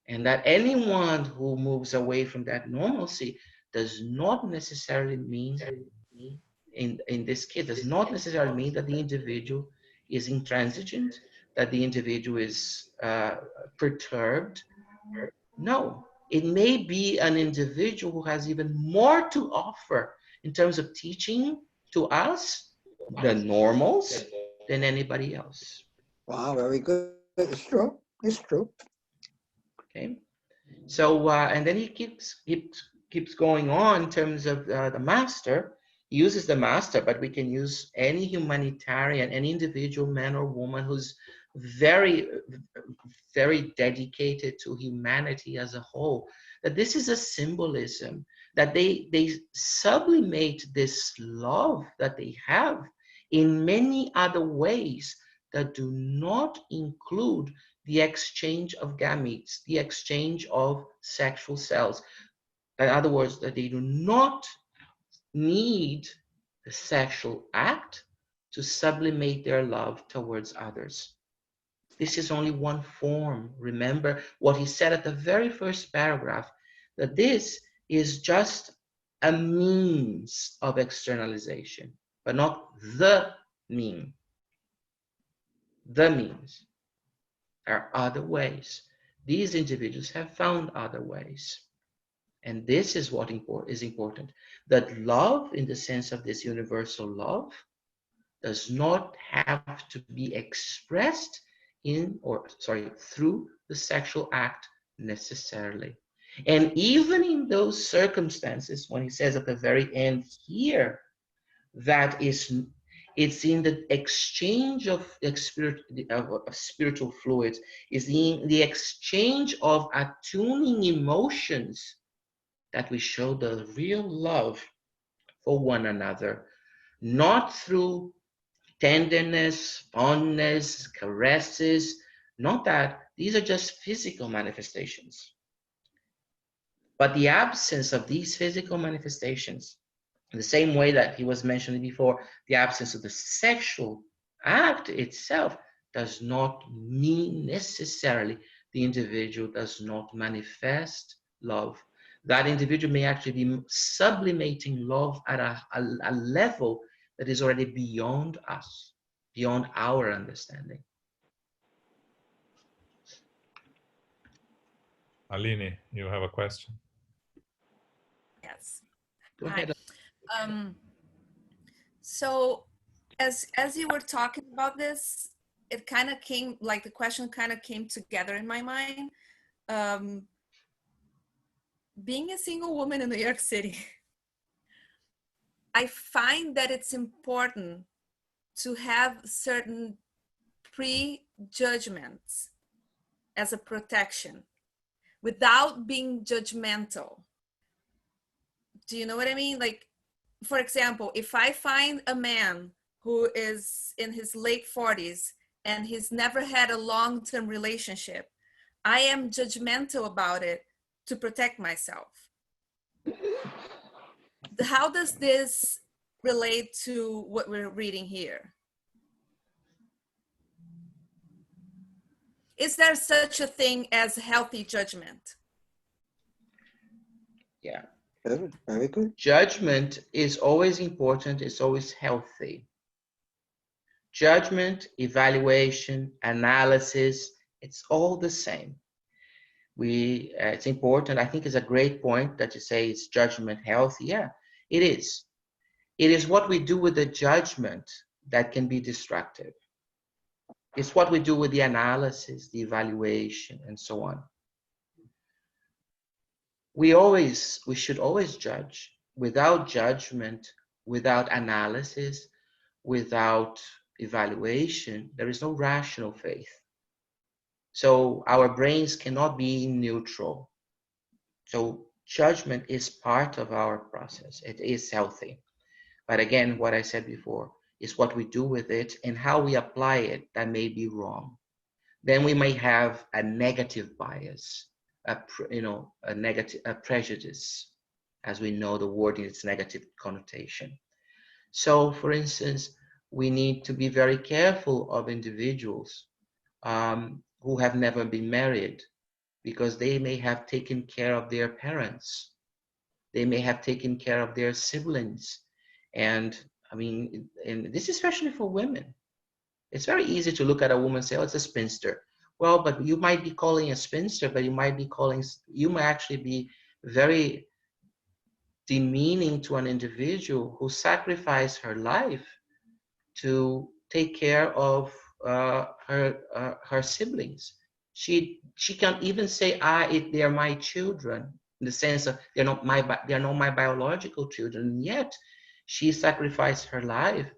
and that anyone who moves away from that normalcy does not necessarily mean, in this case, does not necessarily mean that the individual is intransigent, that the individual is perturbed. No, it may be an individual who has even more to offer in terms of teaching to us, the normals, than anybody else. Wow, very good. It's true. It's true. Okay, so and then he keeps going on in terms of the master. He uses the master, but we can use any humanitarian, any individual man or woman who's very, very dedicated to humanity as a whole. That this is a symbolism, that they sublimate this love that they have in many other ways that do not include the exchange of gametes, the exchange of sexual cells. In other words, that they do not need the sexual act to sublimate their love towards others. This is only one form. Remember what he said at the very first paragraph, that this is just a means of externalization, but not the mean. The means. There are other ways. These individuals have found other ways. And this is what is important, that love, in the sense of this universal love, does not have to be expressed through the sexual act necessarily. And even in those circumstances, when he says at the very end here, that it's in the exchange of spiritual fluids, is in the exchange of attuning emotions that we show the real love for one another, not through tenderness, fondness, caresses, not that. These are just physical manifestations. But the absence of these physical manifestations, in the same way that he was mentioning before, the absence of the sexual act itself does not mean necessarily the individual does not manifest love. That individual may actually be sublimating love at a level that is already beyond us, beyond our understanding. Aline, you have a question? Yes. Go Hi. ahead. So as you were talking about this, it kind of came, like the question kind of came together in my mind. Being a single woman in New York City, I find that it's important to have certain prejudgments as a protection without being judgmental. Do you know what I mean? Like, for example, if I find a man who is in his late 40s and he's never had a long-term relationship, I am judgmental about it to protect myself. How does this relate to what we're reading here? Is there such a thing as healthy judgment? Yeah. Very, very good. Judgment is always important, it's always healthy. Judgment, evaluation, analysis, it's all the same. It's important. I think it's a great point that you say is judgment healthy. Yeah, it is. It is what we do with the judgment that can be destructive. It's what we do with the analysis, the evaluation, and so on. We should always judge. Without judgment, without analysis, without evaluation, there is no rational faith. So our brains cannot be neutral. So judgment is part of our process. It is healthy. But again, what I said before is what we do with it and how we apply it that may be wrong. Then we may have a negative bias, a prejudice, as we know the word in its negative connotation. So, for instance, we need to be very careful of individuals who have never been married, because they may have taken care of their parents. They may have taken care of their siblings. And I mean, and this is especially for women. It's very easy to look at a woman and say, oh, it's a spinster. Well, but you might be calling a spinster, but you might actually be very demeaning to an individual who sacrificed her life to take care of her siblings. She can't even say, they are my children, in the sense of they're not my biological children. And yet she sacrificed her life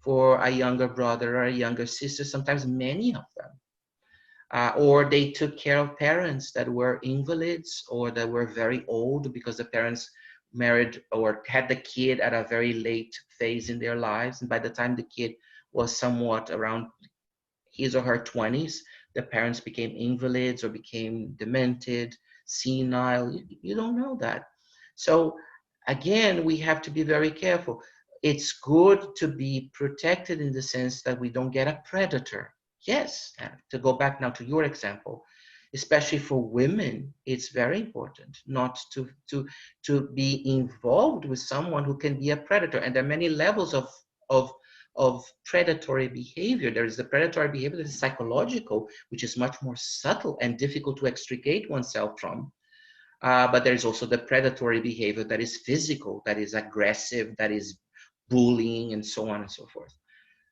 for a younger brother or a younger sister, sometimes many of them. Or they took care of parents that were invalids or that were very old because the parents married or had the kid at a very late phase in their lives. And by the time the kid was somewhat around his or her 20s, the parents became invalids or became demented, senile. You don't know that. So again, we have to be very careful. It's good to be protected in the sense that we don't get a predator. Yes, to go back now to your example, especially for women, it's very important not to be involved with someone who can be a predator. And there are many levels of predatory behavior. There is the predatory behavior that is psychological, which is much more subtle and difficult to extricate oneself from. But there is also the predatory behavior that is physical, that is aggressive, that is bullying, and so on and so forth.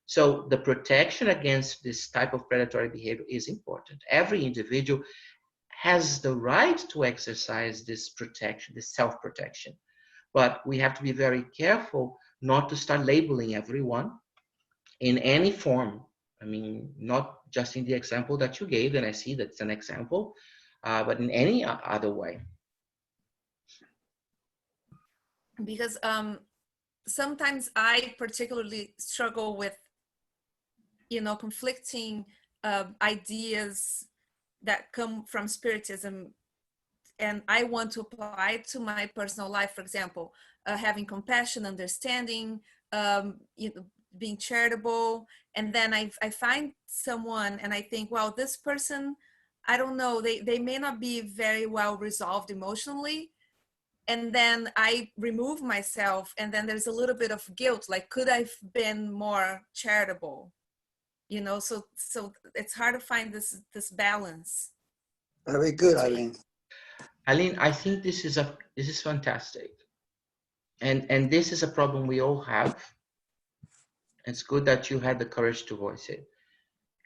So the protection against this type of predatory behavior is important. Every individual has the right to exercise this protection, this self-protection. But we have to be very careful not to start labeling everyone in any form. I mean, not just in the example that you gave, and I see that's an example, but in any other way. because sometimes I particularly struggle with, conflicting ideas that come from Spiritism, and I want to apply it to my personal life. For example, having compassion, understanding, being charitable, and then I find someone and I think, wow, this person, I don't know, they may not be very well resolved emotionally, and then I remove myself, and then there's a little bit of guilt, like, could I've been more charitable? So it's hard to find this balance. Very good, Eileen. Eileen, I think this is fantastic. And this is a problem we all have. It's good that you had the courage to voice it.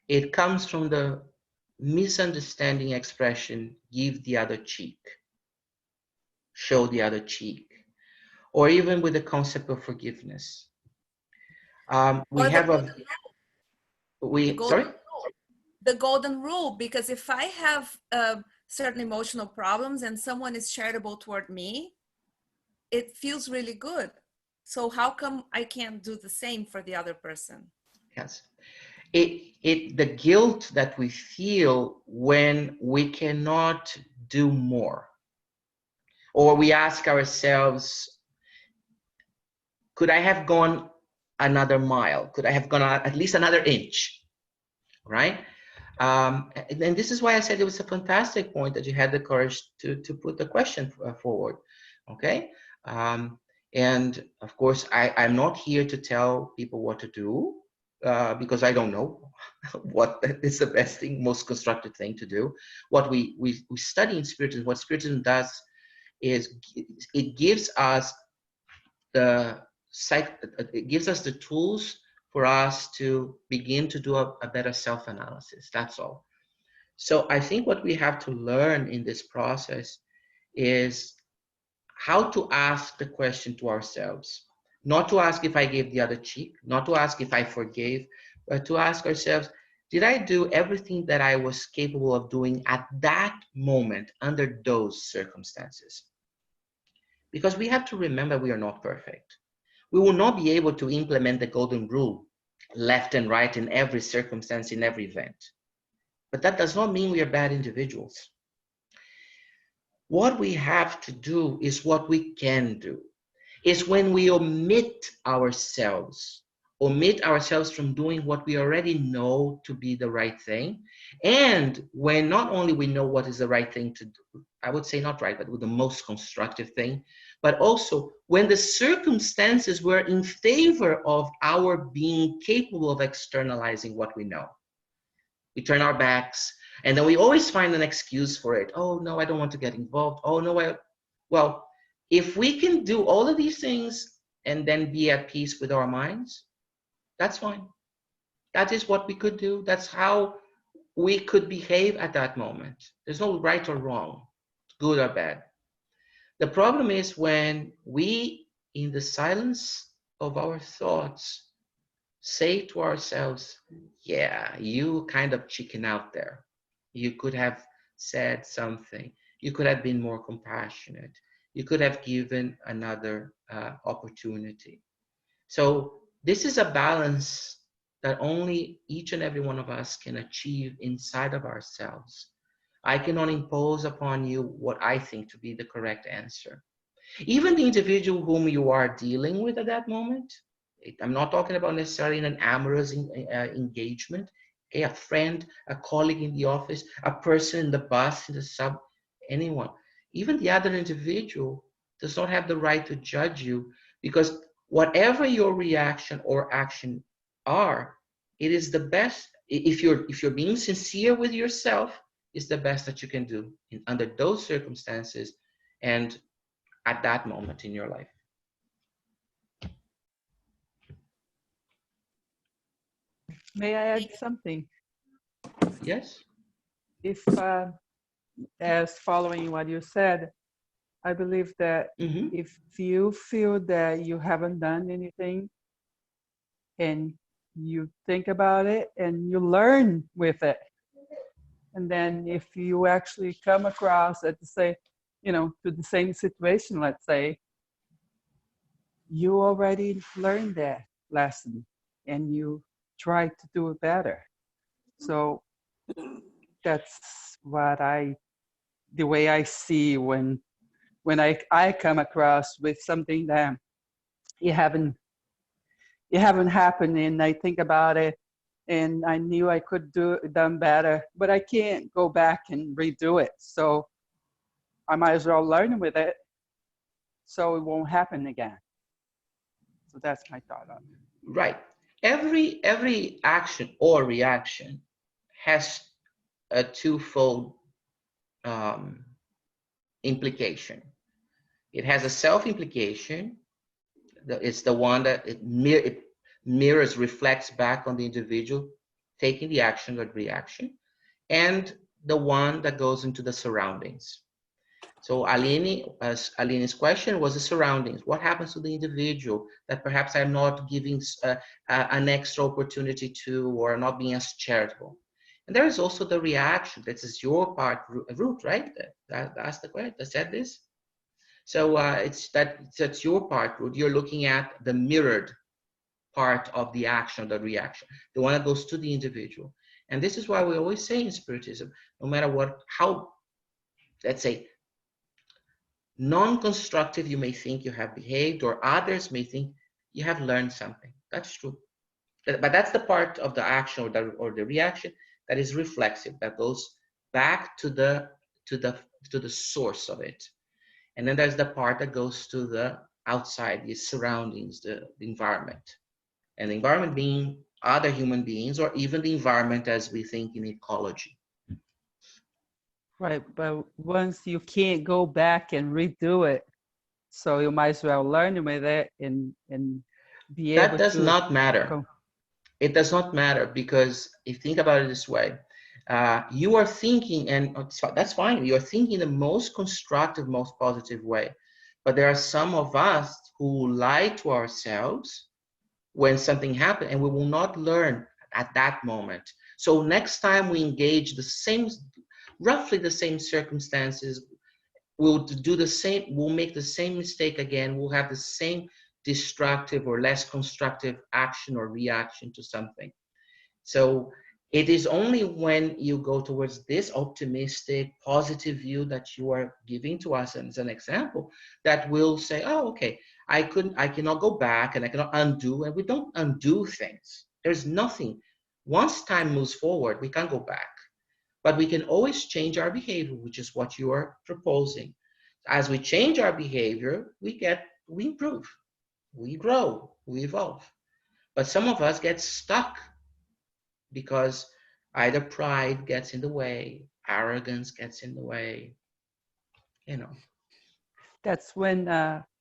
It comes from the misunderstanding expression, give the other cheek, show the other cheek, or even with the concept of forgiveness. The golden rule, because if I have certain emotional problems and someone is charitable toward me, it feels really good. So how come I can't do the same for the other person? Yes. The guilt that we feel when we cannot do more, or we ask ourselves, could I have gone another mile? Could I have gone at least another inch? Right? And this is why I said it was a fantastic point that you had the courage to put the question forward. Okay? And of course, I'm not here to tell people what to do, because I don't know what is the best thing, most constructive thing to do. What we study in Spiritism, what Spiritism does is it gives us the tools for us to begin to do a better self-analysis. That's all. So I think what we have to learn in this process is how to ask the question to ourselves. Not to ask if I gave the other cheek, not to ask if I forgave, but to ask ourselves, did I do everything that I was capable of doing at that moment under those circumstances? Because we have to remember we are not perfect. We will not be able to implement the golden rule left and right in every circumstance, in every event. But that does not mean we are bad individuals. What we have to do is what we can do. Is when we omit ourselves from doing what we already know to be the right thing. And when not only we know what is the right thing to do, I would say not right, but with the most constructive thing, but also when the circumstances were in favor of our being capable of externalizing what we know. We turn our backs, and then we always find an excuse for it. Oh, no, I don't want to get involved. Oh, no, well, if we can do all of these things and then be at peace with our minds, that's fine. That is what we could do. That's how we could behave at that moment. There's no right or wrong, good or bad. The problem is when we, in the silence of our thoughts, say to ourselves, yeah, you kind of chicken out there. You could have said something. You could have been more compassionate. You could have given another opportunity. So this is a balance that only each and every one of us can achieve inside of ourselves. I cannot impose upon you what I think to be the correct answer. Even the individual whom you are dealing with at that moment, I'm not talking about necessarily in an amorous engagement, okay, a friend, a colleague in the office, a person in the bus, in the sub, anyone. Even the other individual does not have the right to judge you, because whatever your reaction or action are, it is the best. If you're being sincere with yourself, it's the best that you can do under those circumstances and at that moment in your life. May I add something? Yes. If, as following what you said, I believe that if you feel that you haven't done anything and you think about it and you learn with it, and then if you actually come across at the same, to the same situation, let's say, you already learned that lesson and you try to do it better. So that's the way I see when I come across with something that you haven't happened, and I think about it, and I knew I could done better, but I can't go back and redo it. So I might as well learn with it, so it won't happen again. So that's my thought on it. Right. Every action or reaction has a twofold implication. It has a self-implication. It's the one that it mirrors, reflects back on the individual taking the action or reaction, and the one that goes into the surroundings. So Aline's question was the surroundings. What happens to the individual that perhaps I'm not giving an extra opportunity to, or not being as charitable? And there is also the reaction. This is your part, Ruth, right? That's the question. That said this. So that's your part, Ruth. You're looking at the mirrored part of the action, the reaction, the one that goes to the individual. And this is why we always say in Spiritism, no matter how, let's say, non-constructive you may think you have behaved, or others may think you have learned something. That's true. But that's the part of the action or the reaction that is reflexive, that goes back to the source of it. And then there's the part that goes to the outside, the surroundings, the environment. And the environment being other human beings, or even the environment as we think in ecology. Right, but once you can't go back and redo it, so you might as well learn with it and be able to. That does not matter. It does not matter, because if you think about it this way, you are thinking, and that's fine, you're thinking the most constructive, most positive way. But there are some of us who lie to ourselves when something happens, and we will not learn at that moment. So next time we engage roughly the same circumstances, we'll do the same, we'll make the same mistake again, we'll have the same destructive or less constructive action or reaction to something. So it is only when you go towards this optimistic, positive view that you are giving to us as an example, that we'll say, oh, okay, I cannot go back and I cannot undo, and we don't undo things. There's nothing. Once time moves forward, we can't go back. But we can always change our behavior, which is what you are proposing. As we change our behavior, we improve, we grow, we evolve. But some of us get stuck because either pride gets in the way, arrogance gets in the way, That's when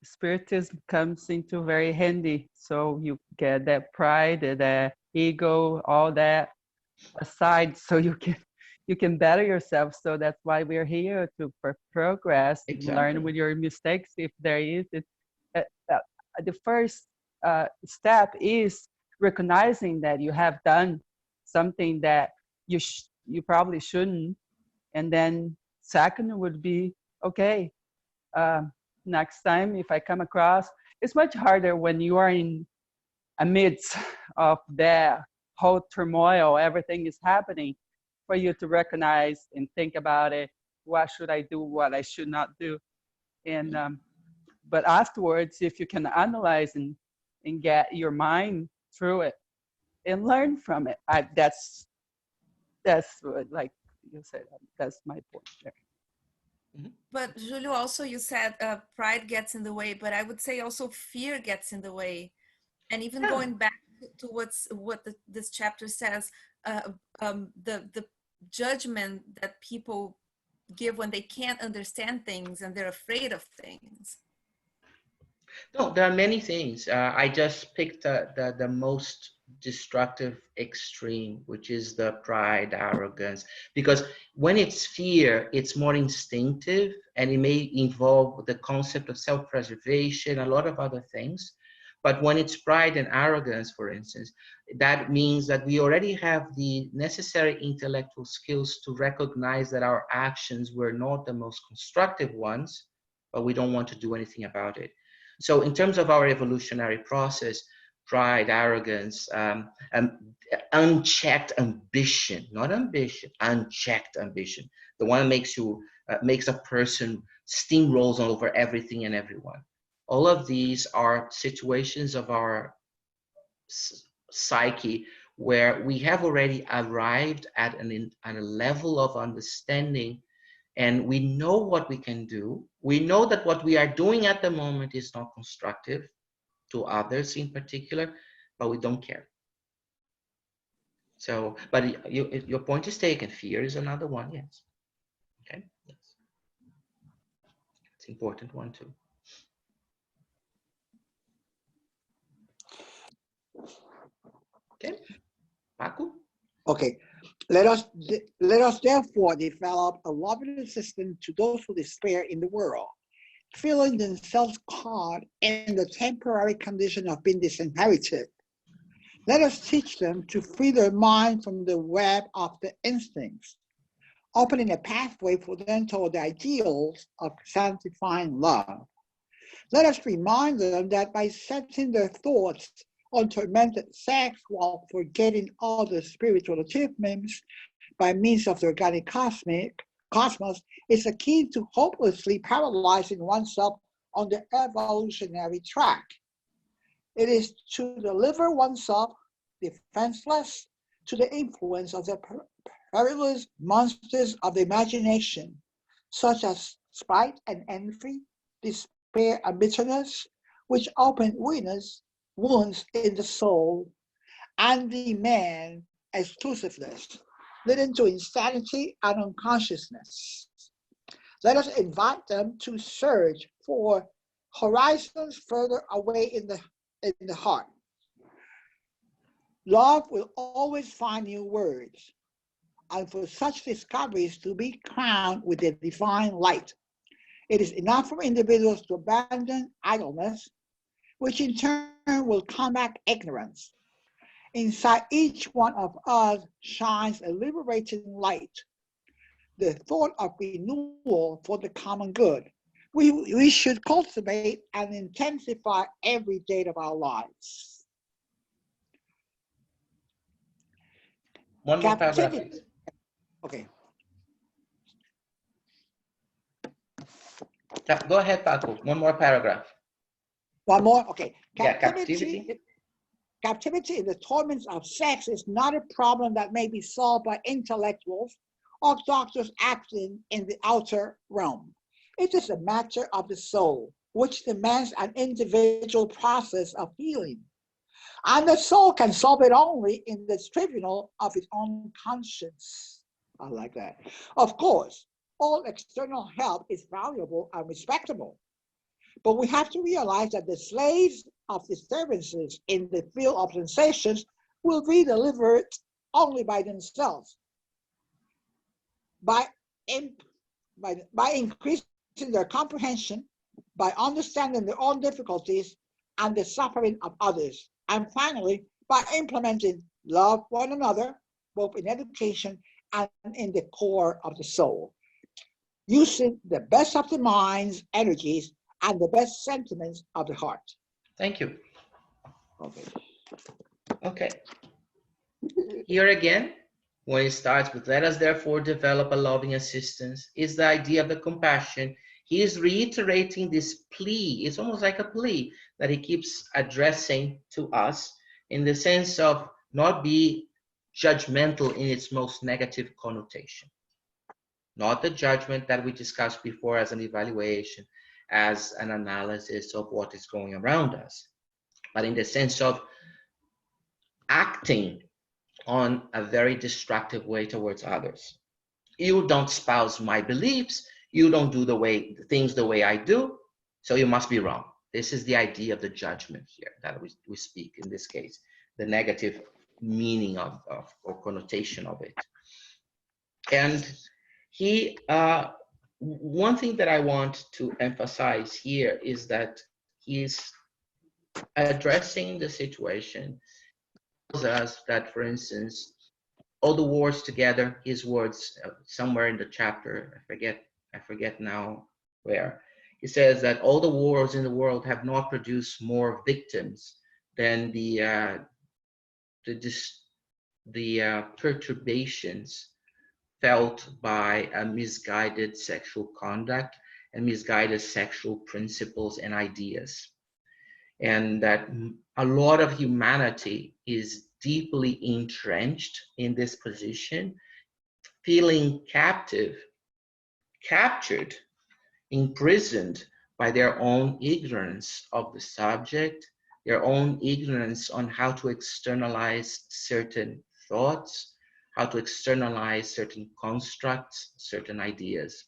Spiritism comes into very handy. So you get that pride, that ego, all that aside, so you can better yourself. So that's why we're here, to progress, Exactly. Learn with your mistakes if there is. The first step is recognizing that you have done something that you probably shouldn't, and then second would be, okay, next time if I come across, it's much harder when you are in amidst of the whole turmoil, everything is happening, for you to recognize and think about it. What should I do? What I should not do? And but afterwards, if you can analyze and get your mind through it and learn from it, that's what, like you said, that's my point there. But Julio, also you said pride gets in the way, but I would say also fear gets in the way. And even going back to what this chapter says, the judgment that people give when they can't understand things and they're afraid of things. No, there are many things. I just picked the most destructive extreme, which is the pride, arrogance, because when it's fear, it's more instinctive, and it may involve the concept of self-preservation, a lot of other things. But when it's pride and arrogance, for instance, that means that we already have the necessary intellectual skills to recognize that our actions were not the most constructive ones, but we don't want to do anything about it. So in terms of our evolutionary process, pride, arrogance, unchecked ambition, not ambition, unchecked ambition, the one that makes a person steamrolls over everything and everyone. All of these are situations of our psyche where we have already arrived at a level of understanding, and we know what we can do. We know that what we are doing at the moment is not constructive to others in particular, but we don't care. So, but your point is taken. Fear is another one, yes. Okay, yes. It's an important one too. Okay, Paco? Okay, let us therefore develop a loving system to those who despair in the world, feeling themselves caught in the temporary condition of being disinherited. Let us teach them to free their mind from the web of the instincts, opening a pathway for them toward the ideals of sanctifying love. Let us remind them that by setting their thoughts on tormented sex while forgetting all the spiritual achievements by means of the organic cosmos is a key to hopelessly paralyzing oneself on the evolutionary track. It is to deliver oneself defenseless to the influence of the perilous monsters of the imagination, such as spite and envy, despair and bitterness, which open wounds in the soul and demand exclusiveness, leading to insanity and unconsciousness. Let us invite them to search for horizons further away in the heart. Love will always find new words, and for such discoveries to be crowned with the divine light. It is enough for individuals to abandon idleness, which in turn will combat ignorance. Inside each one of us shines a liberating light, the thought of renewal for the common good. We should cultivate and intensify every day of our lives. One more paragraph, please. Okay. Go ahead, Paco. One more paragraph. One more? Okay. Captivity in the torments of sex is not a problem that may be solved by intellectuals or doctors acting in the outer realm. It is a matter of the soul, which demands an individual process of healing. And the soul can solve it only in the tribunal of its own conscience. I like that. Of course, all external help is valuable and respectable. But we have to realize that the slaves of disturbances in the field of sensations will be delivered only by themselves. By increasing their comprehension, by understanding their own difficulties and the suffering of others. And finally, by implementing love one another, both in education and in the core of the soul, using the best of the mind's energies and the best sentiments of the heart. Thank you. Okay. Okay. Here again, when it starts with let us therefore develop a loving assistance, is the idea of the compassion. He is reiterating this plea. It's almost like a plea that he keeps addressing to us in the sense of not be judgmental in its most negative connotation. Not the judgment that we discussed before as an evaluation, as an analysis of what is going around us, but in the sense of acting on a very destructive way towards others. You don't espouse my beliefs, you don't do things the way I do, so you must be wrong. This is the idea of the judgment here that we speak in this case, the negative meaning of or connotation of it. And one thing that I want to emphasize here is that he's addressing the situation. He tells us that, for instance, all the wars together, his words somewhere in the chapter, I forget now where, He says that all the wars in the world have not produced more victims than the perturbations felt by a misguided sexual conduct and misguided sexual principles and ideas. And that a lot of humanity is deeply entrenched in this position, feeling captured, imprisoned by their own ignorance of the subject, their own ignorance on how to externalize certain thoughts, how to externalize certain constructs, certain ideas,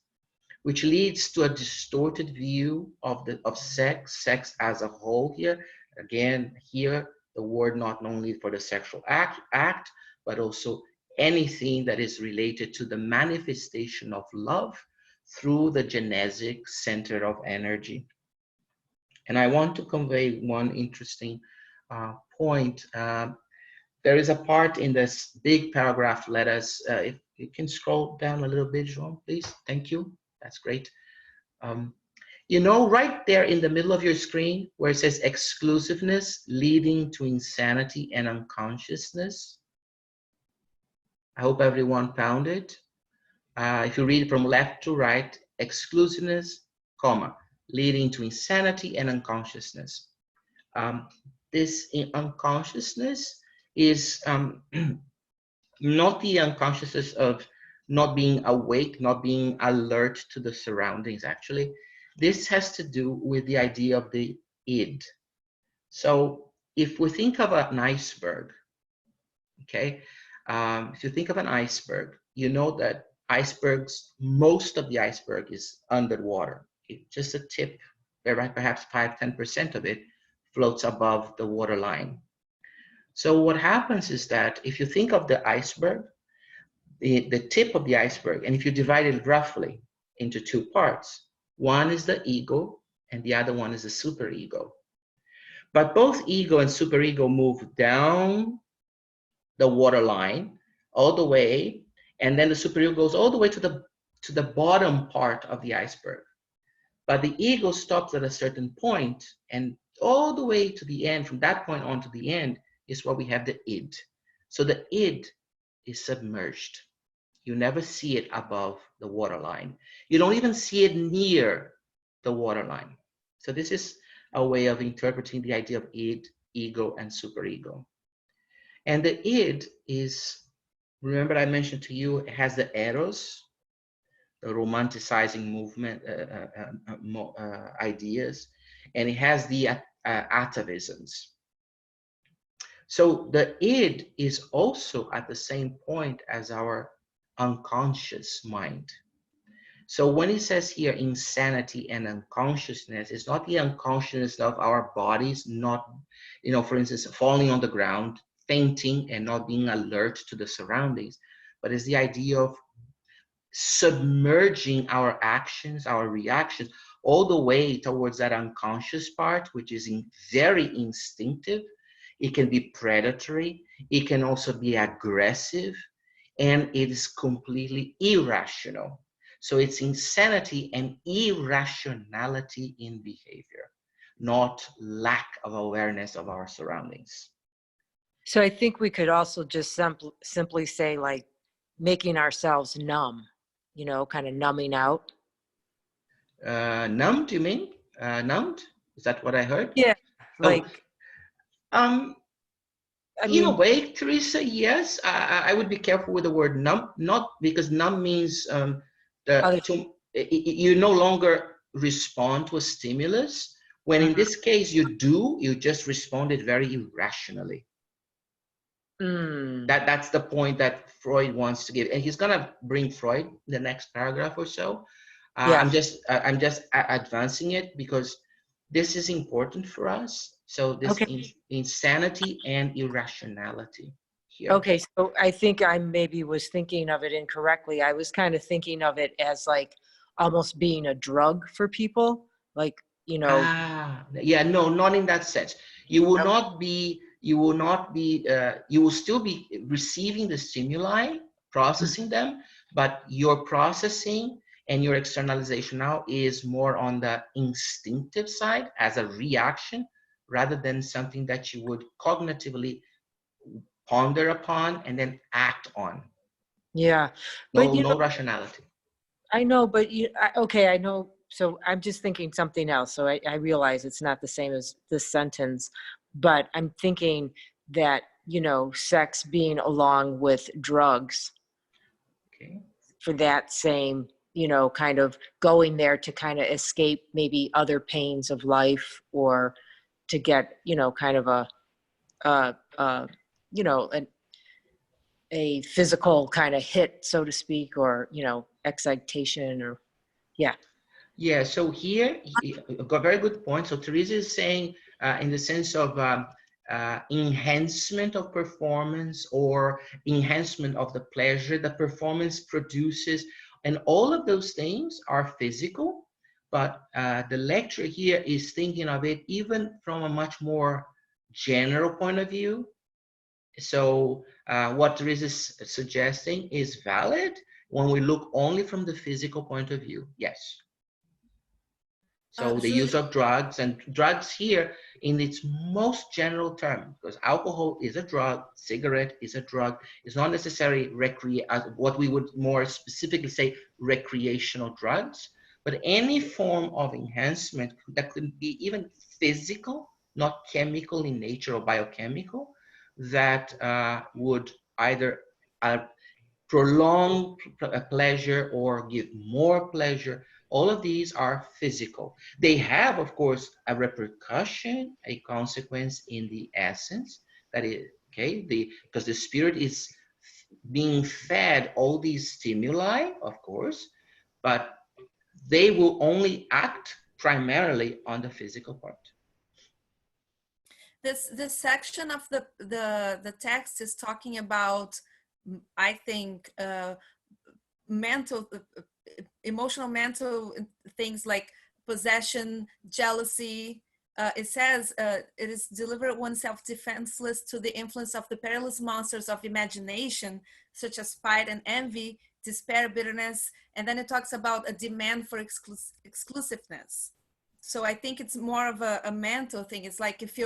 which leads to a distorted view of sex as a whole here. Again, here, the word not only for the sexual act, but also anything that is related to the manifestation of love through the genesic center of energy. And I want to convey one interesting point. There is a part in this big paragraph. Let us, if you can scroll down a little bit, Joan, please. Thank you. That's great. You know, right there in the middle of your screen where it says exclusiveness leading to insanity and unconsciousness. I hope everyone found it. If you read from left to right, exclusiveness, comma, leading to insanity and unconsciousness. This unconsciousness is not the unconsciousness of not being awake, not being alert to the surroundings, actually. This has to do with the idea of the id. So if we think of an iceberg, okay, if you think of an iceberg, you know that icebergs, most of the iceberg is underwater. Just a tip, perhaps 5–10% of it floats above the waterline. So what happens is that if you think of the iceberg, the tip of the iceberg, and if you divide it roughly into two parts, one is the ego and the other one is the superego. But both ego and superego move down the waterline all the way, and then the superego goes all the way to the bottom part of the iceberg. But the ego stops at a certain point, and all the way to the end, from that point on to the end, is where we have the id. So the id is submerged. You never see it above the waterline. You don't even see it near the waterline. So this is a way of interpreting the idea of id, ego, and superego. And the id is, remember I mentioned to you, it has the eros, the romanticizing movement ideas, and it has the atavisms. So the id is also at the same point as our unconscious mind. So when it says here insanity and unconsciousness, it's not the unconsciousness of our bodies, not, you know, for instance, falling on the ground, fainting and not being alert to the surroundings, but it's the idea of submerging our actions, our reactions, all the way towards that unconscious part, which is very instinctive. It can be predatory. It can also be aggressive, and it is completely irrational. So it's insanity and irrationality in behavior, not lack of awareness of our surroundings. So I think we could also just simply say, like, making ourselves numb, you know, kind of numbing out. Numbed, you mean? Numbed? Is that what I heard? Yeah, like, in a way, Teresa, yes. I would be careful with the word numb, not because numb means you no longer respond to a stimulus, when in this case you just responded very irrationally. That's the point that Freud wants to give, and he's gonna bring Freud in the next paragraph or so. I'm just advancing it because this is important for us. So this insanity and irrationality here. Okay, so I think I maybe was thinking of it incorrectly. I was kind of thinking of it as like almost being a drug for people, like, you know. Yeah, no, not in that sense. You will not be. You will still be receiving the stimuli, processing them, but your processing and your externalization now is more on the instinctive side as a reaction rather than something that you would cognitively ponder upon and then act on. Yeah, No, but you know, no rationality. I know, but okay, I know. So I'm just thinking something else. So I realize it's not the same as this sentence, but I'm thinking that, you know, sex being along with drugs Okay. for that same, you know, kind of going there to kind of escape maybe other pains of life, or to get, you know, kind of you know, a physical kind of hit, so to speak, or, you know, excitation, or yeah. Yeah, so here, got a very good point. So Teresa is saying in the sense of enhancement of performance or enhancement of the pleasure the performance produces. And all of those things are physical, but the lecturer here is thinking of it even from a much more general point of view. So what Teresa is suggesting is valid when we look only from the physical point of view, yes. So the use of drugs, and drugs here in its most general term, because alcohol is a drug, cigarette is a drug, it's not necessarily what we would more specifically say recreational drugs, but any form of enhancement that could be even physical, not chemical in nature or biochemical, that would either prolong pleasure or give more pleasure. All of these are physical. They have, of course, a repercussion, a consequence in the essence. That is, okay, because the spirit is being fed all these stimuli, of course, but they will only act primarily on the physical part. This section of the text is talking about, I think, mental, emotional, mental things like possession, jealousy. It says it is deliver oneself defenseless to the influence of the perilous monsters of imagination, such as spite and envy, despair, bitterness, and then it talks about a demand for exclusiveness. So I think it's more of a mental thing. It's like if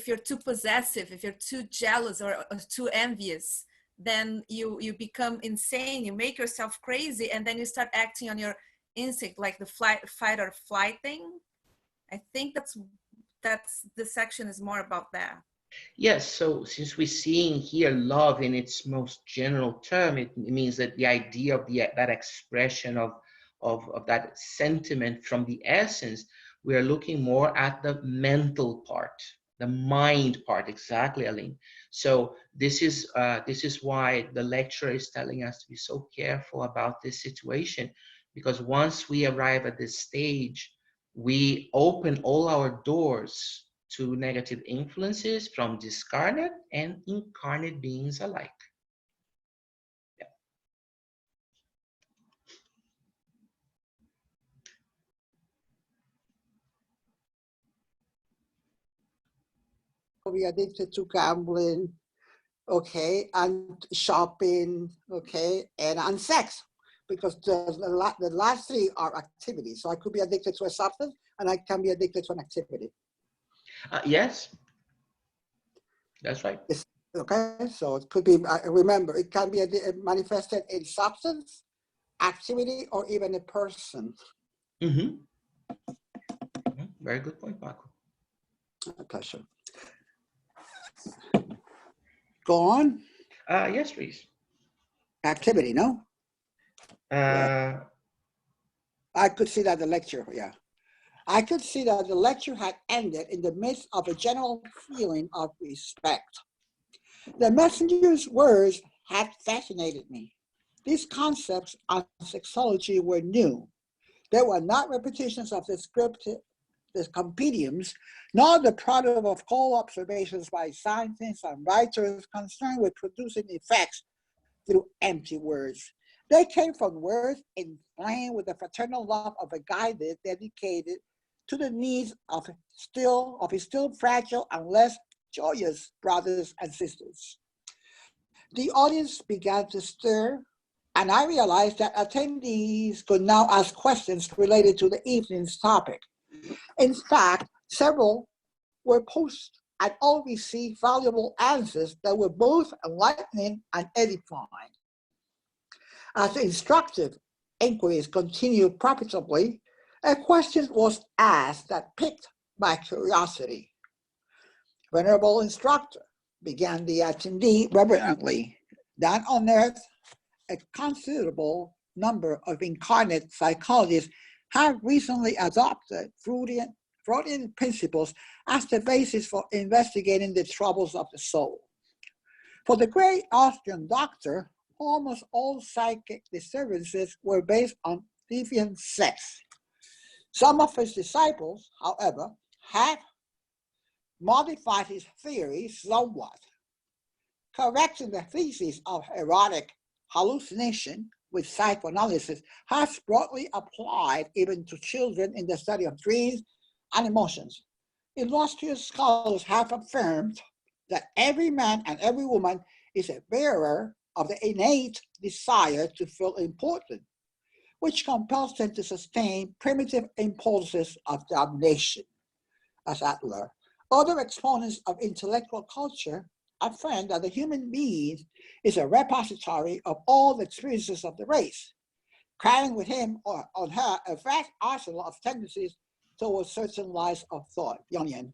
you're too possessive, if you're too jealous or too envious, then you become insane, you make yourself crazy, and then you start acting on your instinct, like the fight or flight thing. I think that's the section is more about that. Yes, so since we're seeing here love in its most general term, it means that the idea of that expression of that sentiment from the essence, we are looking more at the mental part, the mind part, exactly, Aline. So this is why the lecturer is telling us to be so careful about this situation, because once we arrive at this stage, we open all our doors to negative influences from discarnate and incarnate beings alike. Yeah. Be addicted to gambling, okay, and shopping, okay, and sex, because the last three are activities. So I could be addicted to a substance, and I can be addicted to an activity. Yes, that's right. Okay, so it could be, remember, it can be manifested in substance, activity, or even a person. Mm-hmm. Very good point, Paco. A pleasure. Go on. Yes, please. Activity, no? Uh, I could see that the lecture, yeah. I could see that the lecture had ended in the midst of a general feeling of respect. The messenger's words had fascinated me. These concepts on sexology were new. They were not repetitions of the compendiums, nor the product of cold observations by scientists and writers concerned with producing effects through empty words. They came from words inflamed with the fraternal love of a guided, dedicated to the needs of his still fragile and less joyous brothers and sisters. The audience began to stir, and I realized that attendees could now ask questions related to the evening's topic. In fact, several were posted and all received valuable answers that were both enlightening and edifying. As the instructive inquiries continued profitably, a question was asked that piqued my curiosity. Venerable instructor, began the attendee reverently, that on earth a considerable number of incarnate psychologists have recently adopted Freudian principles as the basis for investigating the troubles of the soul. For the great Austrian doctor, almost all psychic disturbances were based on deviant sex. Some of his disciples, however, have modified his theory somewhat, correcting the thesis of erotic hallucination with psychoanalysis has broadly applied even to children in the study of dreams and emotions. Illustrious scholars have affirmed that every man and every woman is a bearer of the innate desire to feel important, which compels them to sustain primitive impulses of domination. As Adler, other exponents of intellectual culture affirm that the human being is a repository of all the experiences of the race, carrying with him or on her a vast arsenal of tendencies towards certain lines of thought. Yang.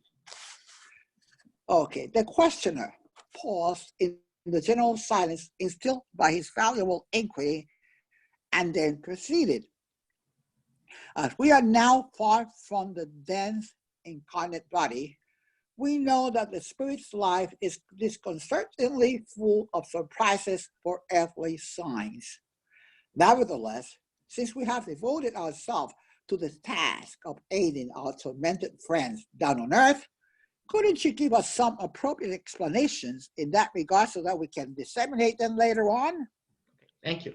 Okay, the questioner paused in the general silence instilled by his valuable inquiry and then proceeded. As we are now far from the dense incarnate body, we know that the spirit's life is disconcertingly full of surprises for earthly signs. Nevertheless, since we have devoted ourselves to the task of aiding our tormented friends down on earth, couldn't you give us some appropriate explanations in that regard so that we can disseminate them later on? Thank you.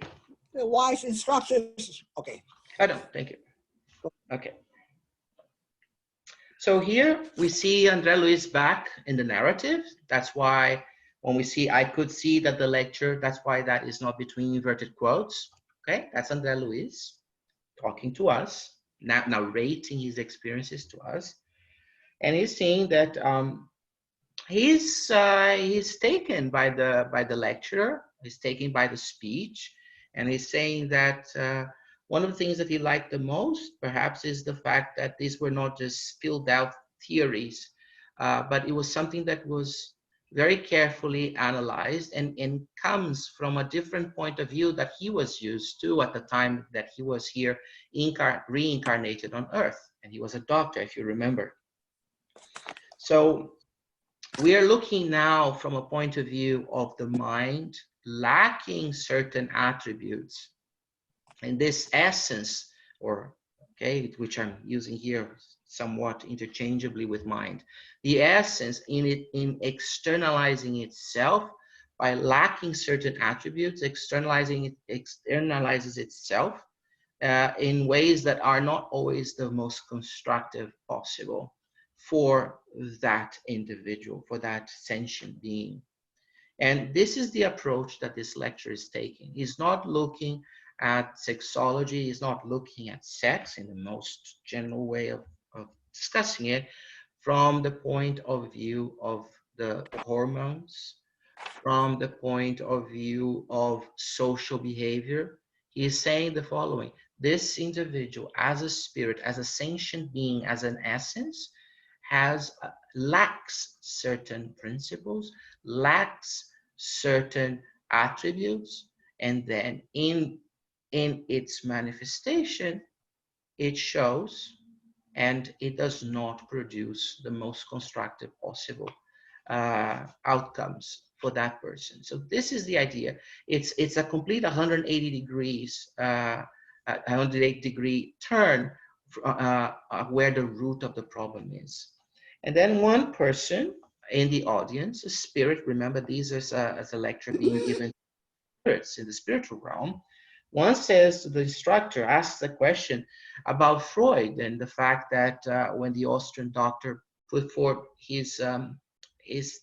The wise instructions. Okay. I don't. Thank you. Okay. So here we see Andre Luis back in the narrative. That's why when we see, I could see that the lecture, that's why that is not between inverted quotes. Okay, that's Andre Luis talking to us, narrating his experiences to us. And he's saying that he's taken by the lecturer, he's taken by the speech, and he's saying that one of the things that he liked the most, perhaps, is the fact that these were not just spilled out theories, but it was something that was very carefully analyzed and comes from a different point of view that he was used to at the time that he was here reincarnated on Earth. And he was a doctor, if you remember. So we are looking now from a point of view of the mind lacking certain attributes. And this essence, or okay, which I'm using here somewhat interchangeably with mind, the essence in externalizing itself by lacking certain attributes, externalizes itself in ways that are not always the most constructive possible for that individual, for that sentient being. And this is the approach that this lecture is taking. He's not looking at sexology, he's not looking at sex in the most general way of discussing it from the point of view of the hormones, from the point of view of social behavior. He is saying the following: this individual, as a spirit, as a sentient being, as an essence, lacks certain principles, lacks certain attributes, and then in its manifestation, it shows, and it does not produce the most constructive possible outcomes for that person. So this is the idea. It's a complete 180 degrees, 180 degree turn where the root of the problem is. And then one person in the audience, a spirit, remember these as a lecture being given to spirits in the spiritual realm, one says to the instructor, asks a question about Freud and the fact that when the Austrian doctor put forth his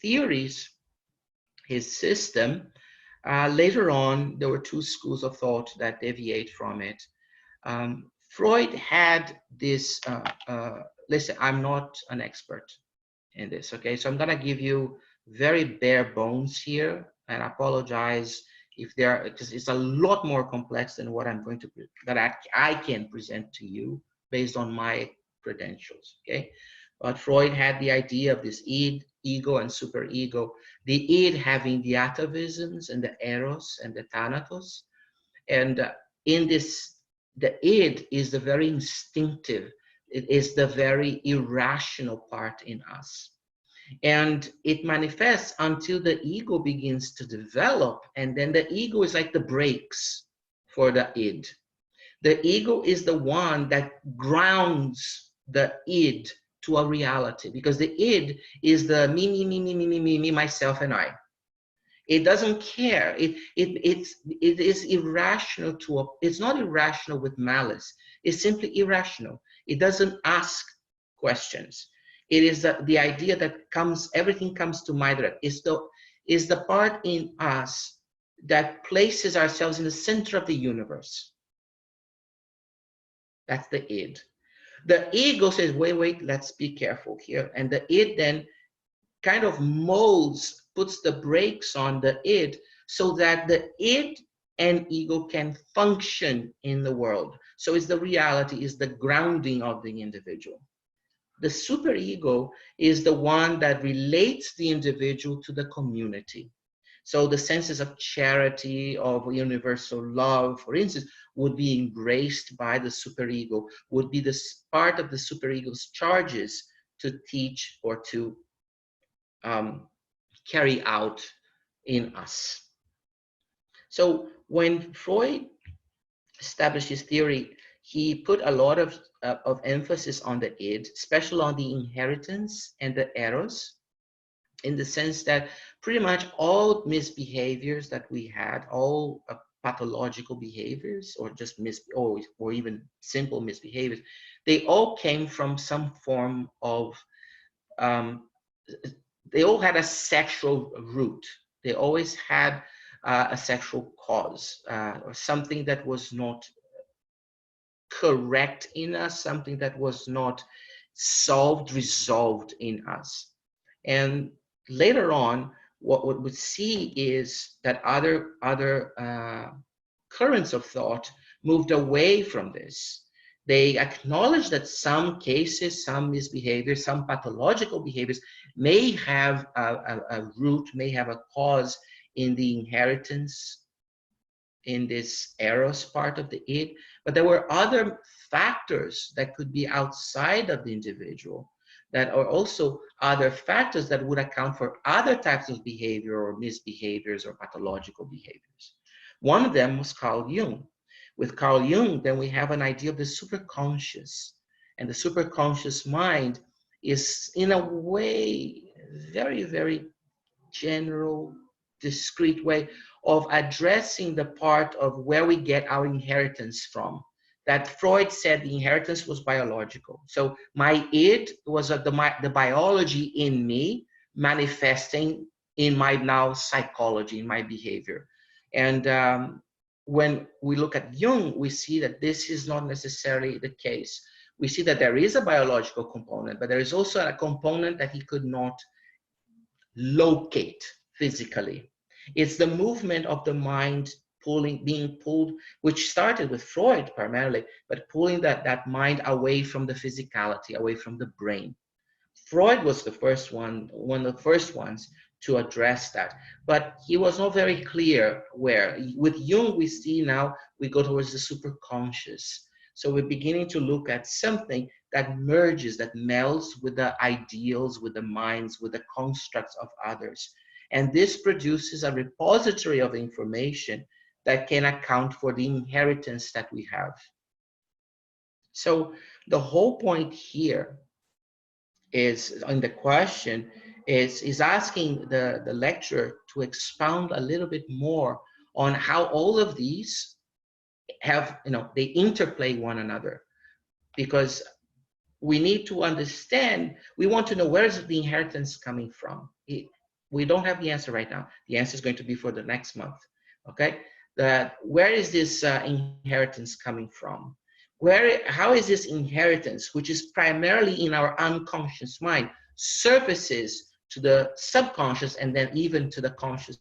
theories, his system, Later on, there were two schools of thought that deviate from it. Freud had this, listen, I'm not an expert in this, okay? So I'm gonna give you very bare bones here, and I apologize if there, because it's a lot more complex than what I'm going to, that I can present to you based on my credentials, okay? But Freud had the idea of this id, ego, and superego. The id having the atavisms and the eros and the thanatos. And in this, the id is the very instinctive, it is the very irrational part in us. And it manifests until the ego begins to develop, and then the ego is like the brakes for the id. The ego is the one that grounds the id to a reality, because the id is the me, myself, and I. It doesn't care. It is irrational it's not irrational with malice. It's simply irrational. It doesn't ask questions. It is the idea that everything comes to my direct. Is the part in us that places ourselves in the center of the universe. That's the id. The ego says, wait, let's be careful here. And the id then kind of puts the brakes on the id so that the id and ego can function in the world. So it's the reality, is the grounding of the individual. The superego is the one that relates the individual to the community. So the senses of charity, of universal love, for instance, would be embraced by the superego, would be this part of the superego's charges to teach or to carry out in us. So when Freud established his theory, he put a lot of emphasis on the id, especially on the inheritance and the eros, in the sense that pretty much all misbehaviors that we had, all pathological behaviors, or just or even simple misbehaviors, they all came from some form of, they all had a sexual root. They always had a sexual cause, or something that was not correct in us, something that was not resolved in us. And later on, what we see is that other currents of thought moved away from this. They acknowledge that some cases, some misbehaviors, some pathological behaviors may have a root, may have a cause in the inheritance, in this eros part of the id, but there were other factors that could be outside of the individual, that are also other factors that would account for other types of behavior or misbehaviors or pathological behaviors. One of them was Carl Jung. With Carl Jung, then we have an idea of the superconscious. And the superconscious mind is, in a way, very, very general, discrete way of addressing the part of where we get our inheritance from. That Freud said the inheritance was biological. So my id was the biology in me manifesting in my now psychology, in my behavior. And when we look at Jung, we see that this is not necessarily the case. We see that there is a biological component, but there is also a component that he could not locate physically. It's the movement of the mind being pulled, which started with Freud primarily, but pulling that mind away from the physicality, away from the brain. Freud was the first one of the first ones to address that, but he was not very clear where. With Jung, we see now we go towards the superconscious. So we're beginning to look at something that merges, that melds with the ideals, with the minds, with the constructs of others. And this produces a repository of information that can account for the inheritance that we have. So the whole point here is, on the question, is asking the lecturer to expound a little bit more on how all of these have, they interplay one another. Because we need to understand, we want to know where is the inheritance coming from. We don't have the answer right now. The answer is going to be for the next month. Okay, that where is this inheritance coming from? How is this inheritance, which is primarily in our unconscious mind, surfaces to the subconscious and then even to the conscious?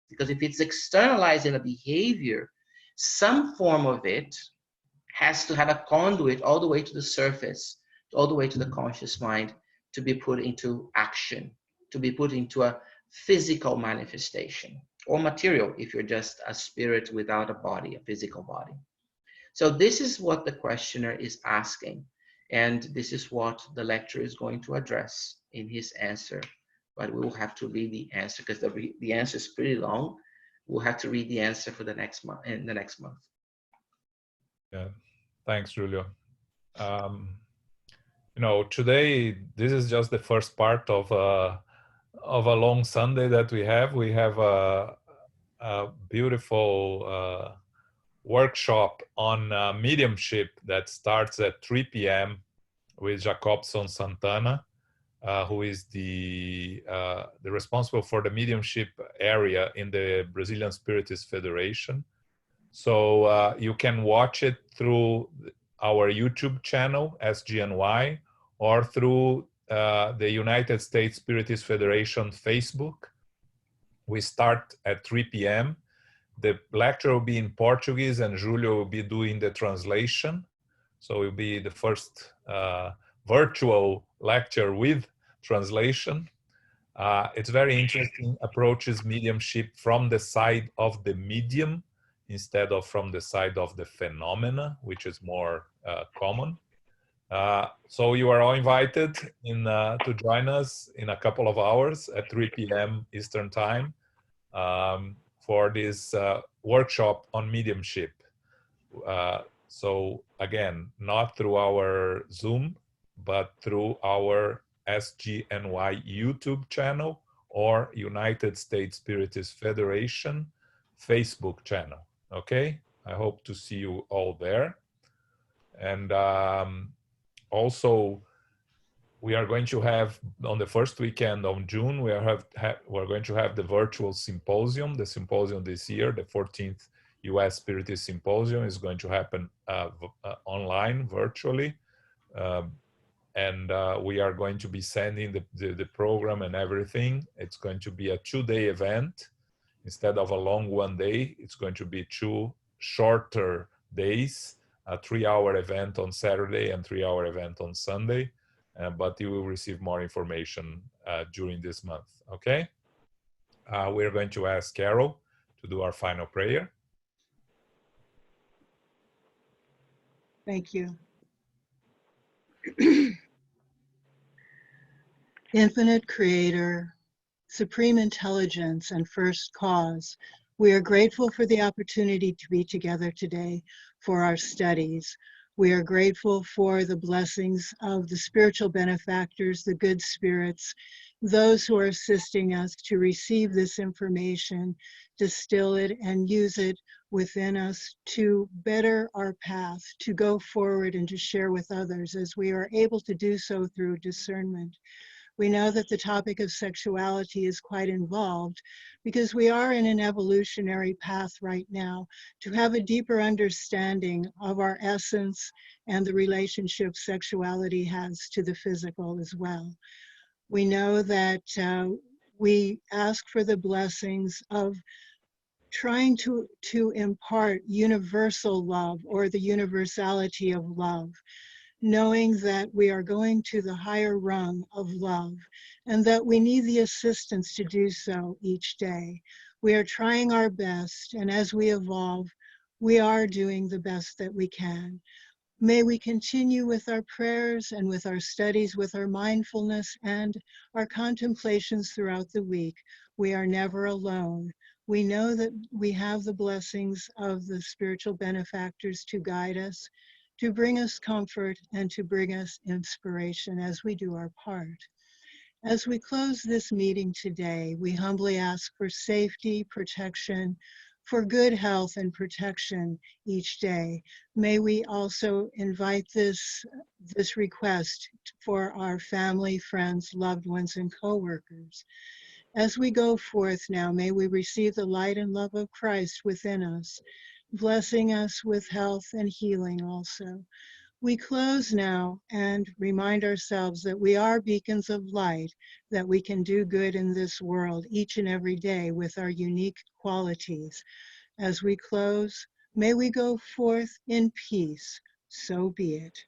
Because if it's externalized in a behavior, some form of it has to have a conduit all the way to the surface, all the way to the conscious mind, to be put into action, to be put into a physical manifestation, or material if you're just a spirit without a body, a physical body. So this is what the questioner is asking, and this is what the lecturer is going to address in his answer. But we will have to read the answer because the answer is pretty long. We'll have to read the answer for the next month, in the next month. Yeah, thanks, Julio. You know, today this is just the first part of a long Sunday that we have. We have a beautiful workshop on mediumship that starts at 3 p.m. with Jacobson Santana, who is the responsible for the mediumship area in the Brazilian Spiritist Federation. So you can watch it through our YouTube channel, SGNY, or through the United States Spiritist Federation Facebook. We start at 3 p.m. The lecture will be in Portuguese and Julio will be doing the translation. So it will be the first virtual lecture with translation. It's very interesting, approaches mediumship from the side of the medium instead of from the side of the phenomena, which is more common. So you are all invited to join us in a couple of hours at 3 p.m. Eastern Time for this workshop on mediumship. So again, not through our Zoom, but through our SGNY YouTube channel or United States Spiritist Federation Facebook channel. Okay, I hope to see you all there. And also, we are going to have on the first weekend of June, we're going to have the virtual symposium. The symposium this year, the 14th US Spiritist Symposium, is going to happen online, virtually. And we are going to be sending the program and everything. It's going to be a 2-day event. Instead of a long 1 day, it's going to be 2 shorter days, a 3-hour event on Saturday and 3-hour event on Sunday. But you will receive more information during this month, okay? We're going to ask Carol to do our final prayer. Thank you. Infinite Creator, Supreme Intelligence, and First Cause, we are grateful for the opportunity to be together today for our studies. We are grateful for the blessings of the spiritual benefactors, the good spirits, those who are assisting us to receive this information, distill it, and use it within us to better our path, to go forward and to share with others as we are able to do so through discernment. We know that the topic of sexuality is quite involved because we are in an evolutionary path right now to have a deeper understanding of our essence and the relationship sexuality has to the physical as well. We know that we ask for the blessings of trying to impart universal love or the universality of love, knowing that we are going to the higher rung of love and that we need the assistance to do so each day. We are trying our best, and as we evolve, we are doing the best that we can. May we continue with our prayers and with our studies, with our mindfulness and our contemplations throughout the week. We are never alone. We know that we have the blessings of the spiritual benefactors to guide us, to bring us comfort, and to bring us inspiration as we do our part. As we close this meeting today, we humbly ask for safety, protection, for good health and protection each day. May we also invite this request for our family, friends, loved ones, and co-workers. As we go forth now, may we receive the light and love of Christ within us, blessing us with health and healing also. We close now and remind ourselves that we are beacons of light, that we can do good in this world each and every day with our unique qualities. As we close, may we go forth in peace. So be it.